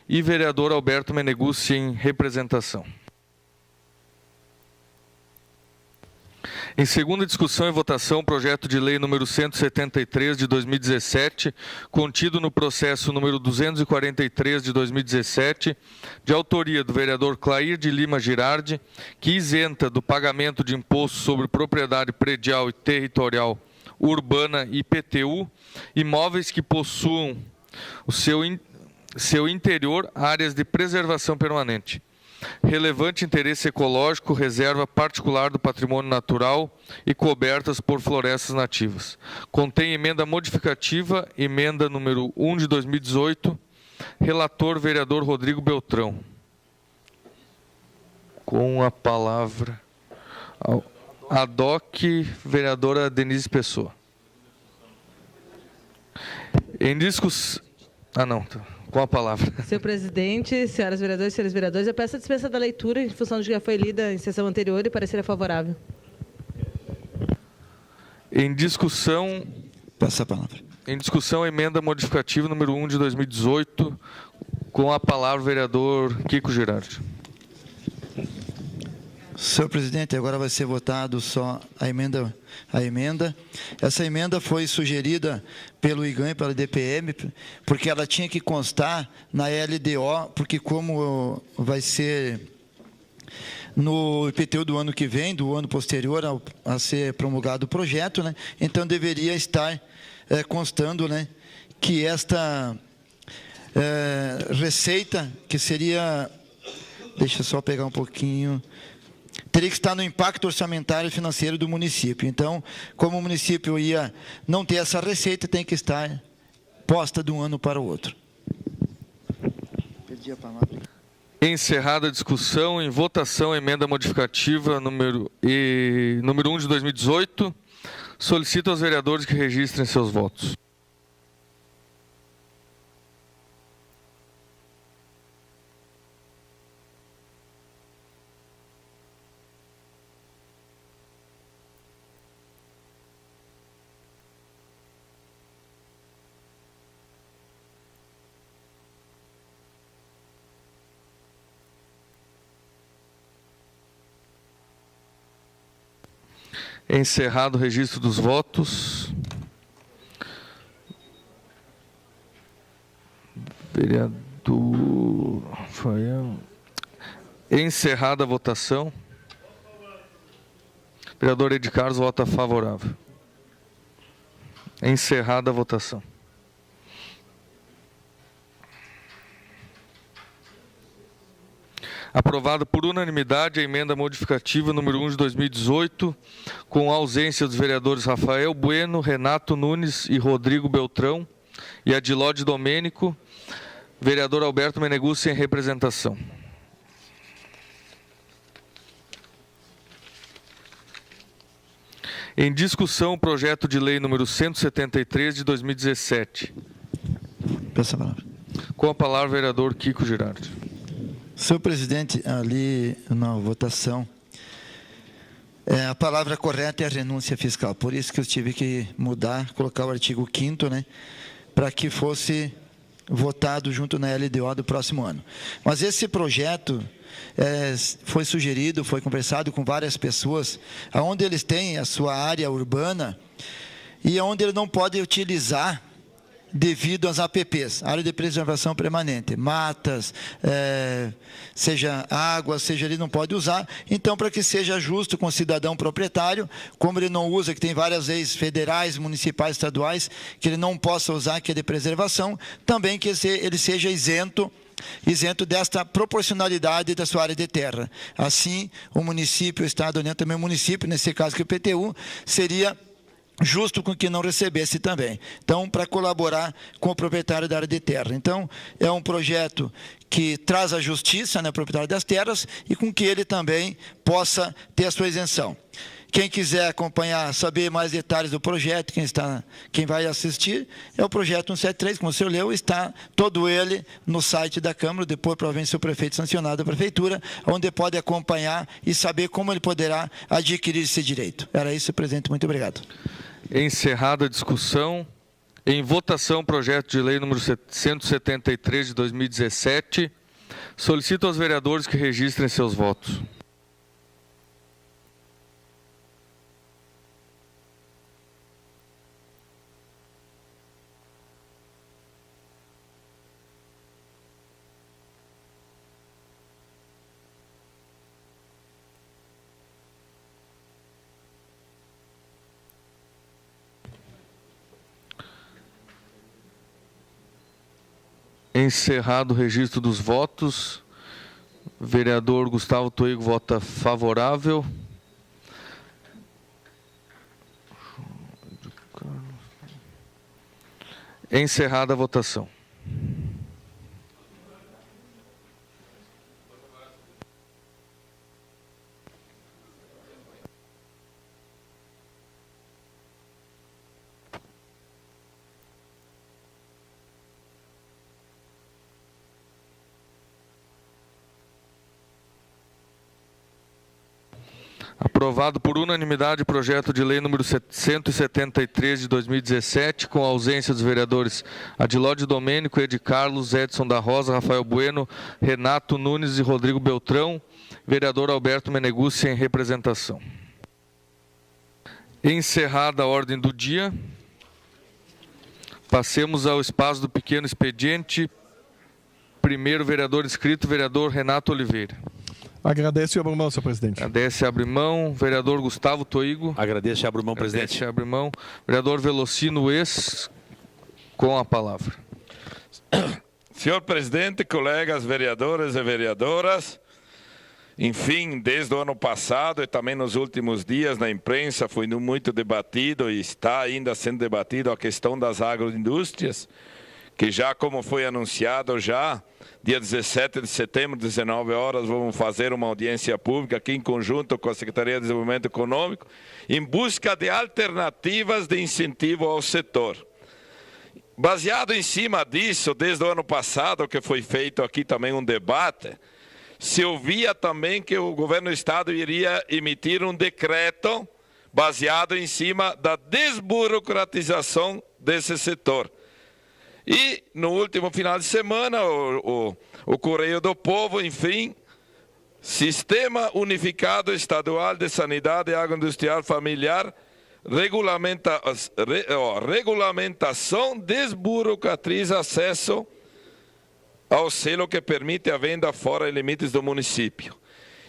e vereador Alberto Meneguzzi em representação. Em segunda discussão e votação, o projeto de lei número 173 de 2017, contido no processo número 243 de 2017, de autoria do vereador Clair de Lima Girardi, que isenta do pagamento de imposto sobre propriedade predial e territorial urbana IPTU, imóveis que possuam o seu interior áreas de preservação permanente. Relevante interesse ecológico, reserva particular do patrimônio natural e cobertas por florestas nativas. Contém emenda modificativa, emenda número 1 de 2018, relator vereador Rodrigo Beltrão. Com a palavra, ad hoc, vereadora Denise Pessoa. Em discussão... Com a palavra.
Senhor presidente, senhoras vereadoras e senhores vereadores, eu peço a dispensa da leitura em função de que já foi lida em sessão anterior e parecer favorável.
Em discussão...
Passa a palavra.
Em discussão, emenda modificativa número 1 de 2018, com a palavra o vereador Kiko Girardi.
Senhor presidente, agora vai ser votado só a emenda. Essa emenda foi sugerida pelo IGAM e pela DPM, porque ela tinha que constar na LDO, porque como vai ser no IPTU do ano que vem, do ano posterior a ser promulgado o projeto, né? Então deveria estar constando, né, que esta receita, que seria, deixa eu só pegar um pouquinho, teria que estar no impacto orçamentário e financeiro do município. Então, como o município ia não ter essa receita, tem que estar posta de um ano para o outro. Perdi a palavra.
Encerrada a discussão, em votação, emenda modificativa número 1 de 2018. Solicito aos vereadores que registrem seus votos. Encerrado o registro dos votos. Vereador... Encerrada a votação. Vereador Ed Carlos vota favorável. Encerrada a votação. Aprovado por unanimidade a emenda modificativa número 1 de 2018, com a ausência dos vereadores Rafael Bueno, Renato Nunes e Rodrigo Beltrão, e Adilode Domênico, vereador Alberto Meneguzzi em representação. Em discussão, o projeto de lei número 173 de 2017.
Peço a palavra.
Com a palavra, o vereador Kiko Girardi.
Senhor presidente, ali na votação, a palavra correta é a renúncia fiscal. Por isso que eu tive que mudar, colocar o artigo 5º, né, para que fosse votado junto na LDO do próximo ano. Mas esse projeto foi sugerido, foi conversado com várias pessoas, onde eles têm a sua área urbana e onde eles não podem utilizar devido às APPs, área de preservação permanente, matas, seja água, seja ele não pode usar. Então, para que seja justo com o cidadão proprietário, como ele não usa, que tem várias leis federais, municipais, estaduais, que ele não possa usar, que é de preservação, também que ele seja isento desta proporcionalidade da sua área de terra. Assim, o município, o Estado, também o município, nesse caso que o IPTU, seria justo com que não recebesse também. Então, para colaborar com o proprietário da área de terra. Então, é um projeto que traz a justiça, né, proprietário das terras, e com que ele também possa ter a sua isenção. Quem quiser acompanhar, saber mais detalhes do projeto, quem vai assistir, é o projeto 173, como o senhor leu, está todo ele no site da Câmara, depois provavelmente se o prefeito sancionado da Prefeitura, onde pode acompanhar e saber como ele poderá adquirir esse direito. Era isso, presidente. Muito obrigado.
Encerrada a discussão. Em votação, projeto de lei número 173 de 2017. Solicito aos vereadores que registrem seus votos. Encerrado o registro dos votos, vereador Gustavo Toigo vota favorável. Encerrada a votação. Aprovado por unanimidade o projeto de lei número 173 de 2017, com a ausência dos vereadores Adilódio Domênico, Ed Carlos, Edson da Rosa, Rafael Bueno, Renato Nunes e Rodrigo Beltrão, vereador Alberto Meneguzzi em representação. Encerrada a ordem do dia, passemos ao espaço do pequeno expediente. Primeiro vereador inscrito, vereador Renato Oliveira.
Agradeço e abro mão, senhor presidente.
Agradece e abre mão. Vereador Gustavo Toigo.
Agradeço e abro mão, presidente.
Agradece e abre mão. Vereador Velocino Ex, com a palavra.
Senhor presidente, colegas vereadores e vereadoras, enfim, desde o ano passado e também nos últimos dias na imprensa foi muito debatido e está ainda sendo debatido a questão das agroindústrias, que já como foi anunciado já, dia 17 de setembro, 19 horas, vamos fazer uma audiência pública aqui em conjunto com a Secretaria de Desenvolvimento Econômico, em busca de alternativas de incentivo ao setor. Baseado em cima disso, desde o ano passado, que foi feito aqui também um debate, se ouvia também que o governo do Estado iria emitir um decreto baseado em cima da desburocratização desse setor. E no último final de semana, o Correio do Povo, enfim, Sistema Unificado Estadual de Sanidade Agroindustrial Familiar, regulamentação desburocratiza acesso ao selo que permite a venda fora de limites do município.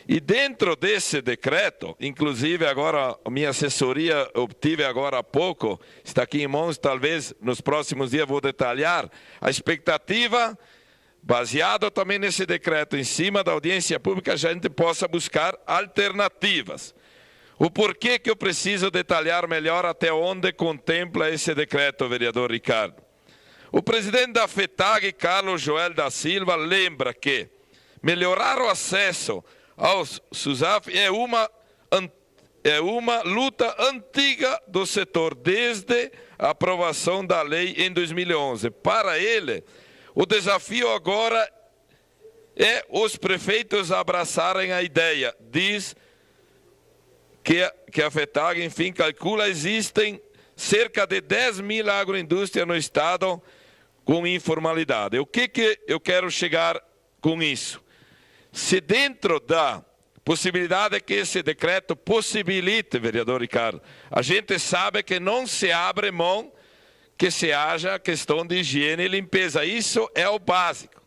E dentro desse decreto, inclusive agora a minha assessoria obtive agora há pouco, está aqui em mãos, talvez nos próximos dias vou detalhar, a expectativa, baseada também nesse decreto, em cima da audiência pública, a gente possa buscar alternativas. O porquê que eu preciso detalhar melhor até onde contempla esse decreto, vereador Ricardo. O presidente da FETAG, Carlos Joel da Silva, lembra que melhorar o acesso aos SUSAF é uma luta antiga do setor, desde a aprovação da lei em 2011. Para ele, o desafio agora é os prefeitos abraçarem a ideia. Diz que a FETAG, enfim, calcula, existem cerca de 10 mil agroindústrias no estado com informalidade. O que eu quero chegar com isso? Se dentro da possibilidade que esse decreto possibilite, vereador Ricardo, a gente sabe que não se abre mão que se haja questão de higiene e limpeza. Isso é o básico.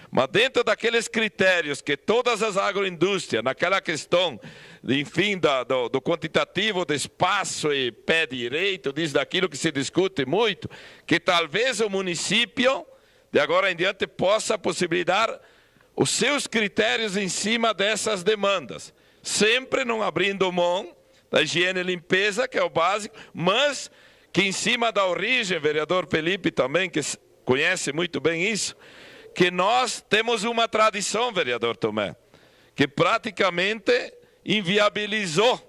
Mas dentro daqueles critérios que todas as agroindústrias, naquela questão, enfim, do quantitativo de espaço e pé direito, diz daquilo que se discute muito, que talvez o município, de agora em diante, possa possibilitar os seus critérios em cima dessas demandas, sempre não abrindo mão da higiene e limpeza, que é o básico, mas que em cima da origem, vereador Felipe também, que conhece muito bem isso, que nós temos uma tradição, vereador Tomé, que praticamente inviabilizou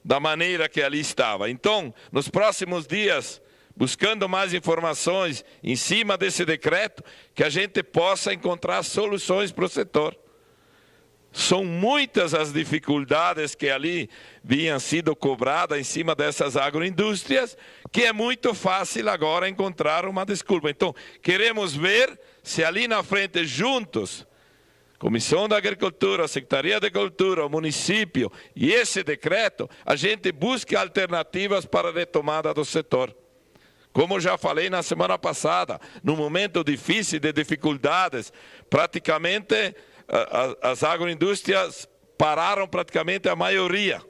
da maneira que ali estava. Então, nos próximos dias, buscando mais informações em cima desse decreto, que a gente possa encontrar soluções para o setor. São muitas as dificuldades que ali vinham sido cobradas em cima dessas agroindústrias, que é muito fácil agora encontrar uma desculpa. Então, queremos ver se ali na frente, juntos, Comissão da Agricultura, Secretaria de Agricultura, o município e esse decreto, a gente busque alternativas para a retomada do setor. Como já falei na semana passada, num momento difícil de dificuldades, praticamente as agroindústrias pararam praticamente a maioria.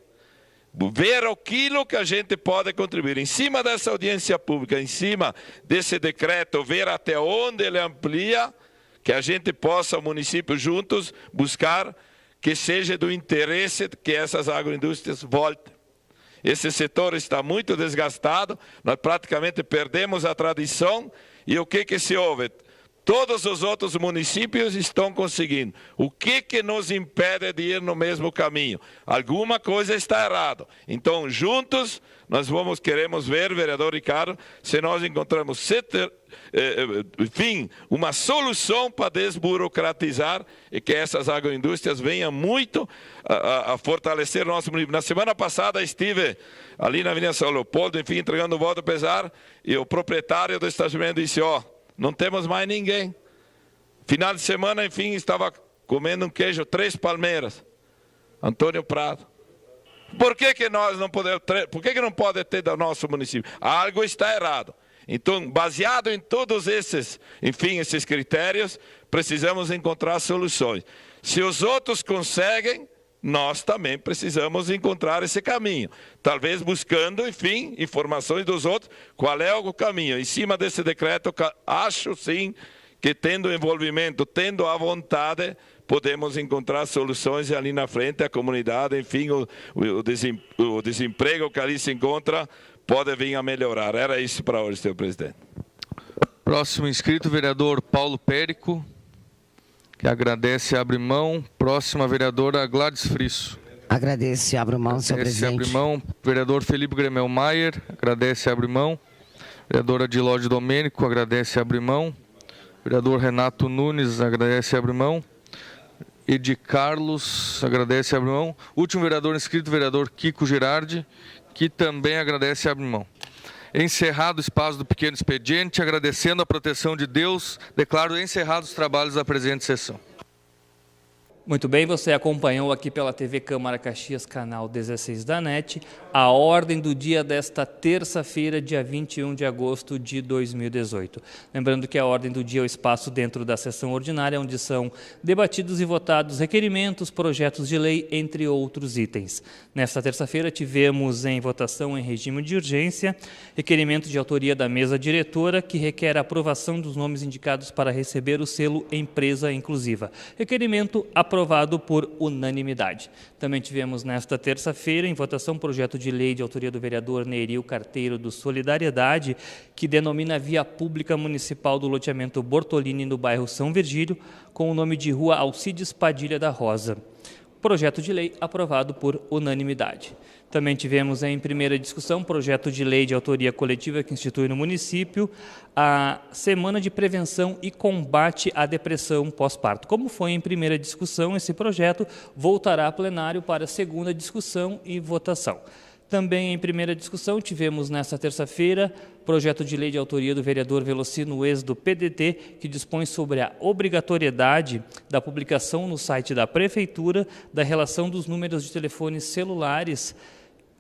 Ver aquilo que a gente pode contribuir. Em cima dessa audiência pública, em cima desse decreto, ver até onde ele amplia, que a gente possa, o município juntos, buscar que seja do interesse que essas agroindústrias voltem. Esse setor está muito desgastado, nós praticamente perdemos a tradição, e o que se ouve? Todos os outros municípios estão conseguindo. O que nos impede de ir no mesmo caminho? Alguma coisa está errada. Então, juntos, nós queremos ver, vereador Ricardo, se nós encontramos, enfim, uma solução para desburocratizar e que essas agroindústrias venham muito a fortalecer o nosso município. Na semana passada estive ali na Avenida São Leopoldo, enfim, entregando o voto pesar, e o proprietário do estacionamento disse, não temos mais ninguém. Final de semana, enfim, estava comendo um queijo 3 Palmeiras. Antônio Prado. Por que nós não podemos, por que não pode ter do nosso município? Algo está errado. Então, baseado em todos esses, enfim, esses critérios, precisamos encontrar soluções. Se os outros conseguem, nós também precisamos encontrar esse caminho. Talvez buscando, enfim, informações dos outros, qual é o caminho. Em cima desse decreto, acho sim que tendo envolvimento, tendo a vontade, podemos encontrar soluções e ali na frente a comunidade, enfim, o desemprego que ali se encontra, pode vir a melhorar. Era isso para hoje, senhor presidente.
Próximo inscrito, vereador Paulo Périco, que agradece e abre mão. Próxima, vereadora Gladys Frisso.
Agradeço e abro mão, senhor presidente.
Agradece e abre mão. Vereador Felipe Gremelmaier, agradece e abre mão. Vereadora Adilóide Domênico, agradece e abre mão. Vereador Renato Nunes, agradece e abre mão. Edi Carlos, agradece e abre mão. Último vereador inscrito, vereador Kiko Girardi, que também agradece e abre mão. Encerrado o espaço do pequeno expediente, agradecendo a proteção de Deus, declaro encerrados os trabalhos da presente sessão.
Muito bem, você acompanhou aqui pela TV Câmara Caxias, canal 16 da NET, a ordem do dia desta terça-feira, dia 21 de agosto de 2018. Lembrando que a ordem do dia é o espaço dentro da sessão ordinária, onde são debatidos e votados requerimentos, projetos de lei, entre outros itens. Nesta terça-feira tivemos em votação em regime de urgência, requerimento de autoria da mesa diretora, que requer a aprovação dos nomes indicados para receber o selo Empresa Inclusiva. Requerimento aprovado por unanimidade. Também tivemos nesta terça-feira em votação projeto de lei de autoria do vereador Neril Carteiro do Solidariedade, que denomina Via Pública Municipal do loteamento Bortolini no bairro São Virgílio, com o nome de Rua Alcides Padilha da Rosa. Projeto de lei aprovado por unanimidade. Também tivemos em primeira discussão projeto de lei de autoria coletiva que institui no município a Semana de Prevenção e Combate à Depressão Pós-Parto. Como foi em primeira discussão, esse projeto voltará a plenário para segunda discussão e votação. Também em primeira discussão tivemos nesta terça-feira projeto de lei de autoria do vereador Velocino Ex do PDT, que dispõe sobre a obrigatoriedade da publicação no site da Prefeitura da relação dos números de telefones celulares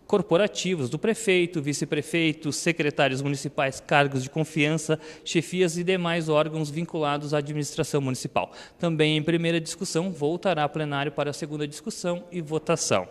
corporativos do prefeito, vice-prefeito, secretários municipais, cargos de confiança, chefias e demais órgãos vinculados à administração municipal. Também em primeira discussão voltará a plenário para a segunda discussão e votação.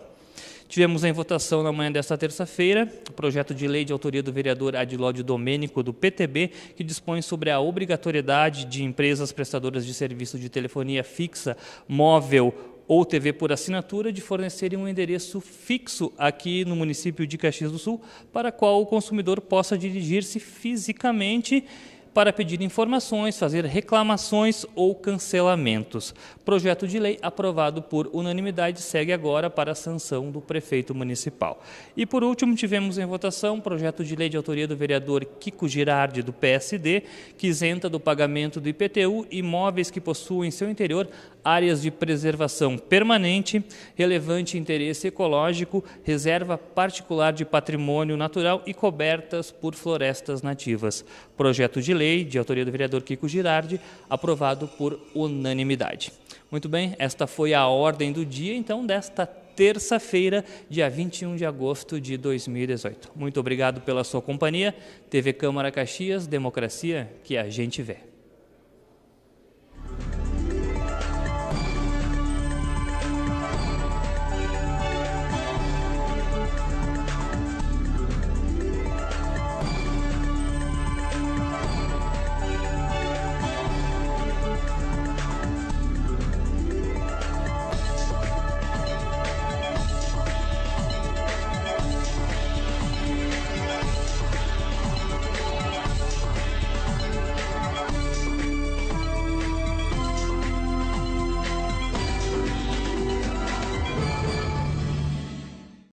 Tivemos em votação na manhã desta terça-feira o projeto de lei de autoria do vereador Adilódio Domênico, do PTB, que dispõe sobre a obrigatoriedade de empresas prestadoras de serviço de telefonia fixa, móvel ou TV por assinatura de fornecerem um endereço fixo aqui no município de Caxias do Sul, para qual o consumidor possa dirigir-se fisicamente para pedir informações, fazer reclamações ou cancelamentos. Projeto de lei aprovado por unanimidade segue agora para a sanção do prefeito municipal. E por último, tivemos em votação projeto de lei de autoria do vereador Kiko Girardi, do PSD, que isenta do pagamento do IPTU imóveis que possuem em seu interior áreas de preservação permanente, relevante interesse ecológico, reserva particular de patrimônio natural e cobertas por florestas nativas. Projeto de lei de autoria do vereador Kiko Girardi, aprovado por unanimidade. Muito bem, esta foi a ordem do dia, então, desta terça-feira, dia 21 de agosto de 2018. Muito obrigado pela sua companhia. TV Câmara Caxias, democracia que a gente vê.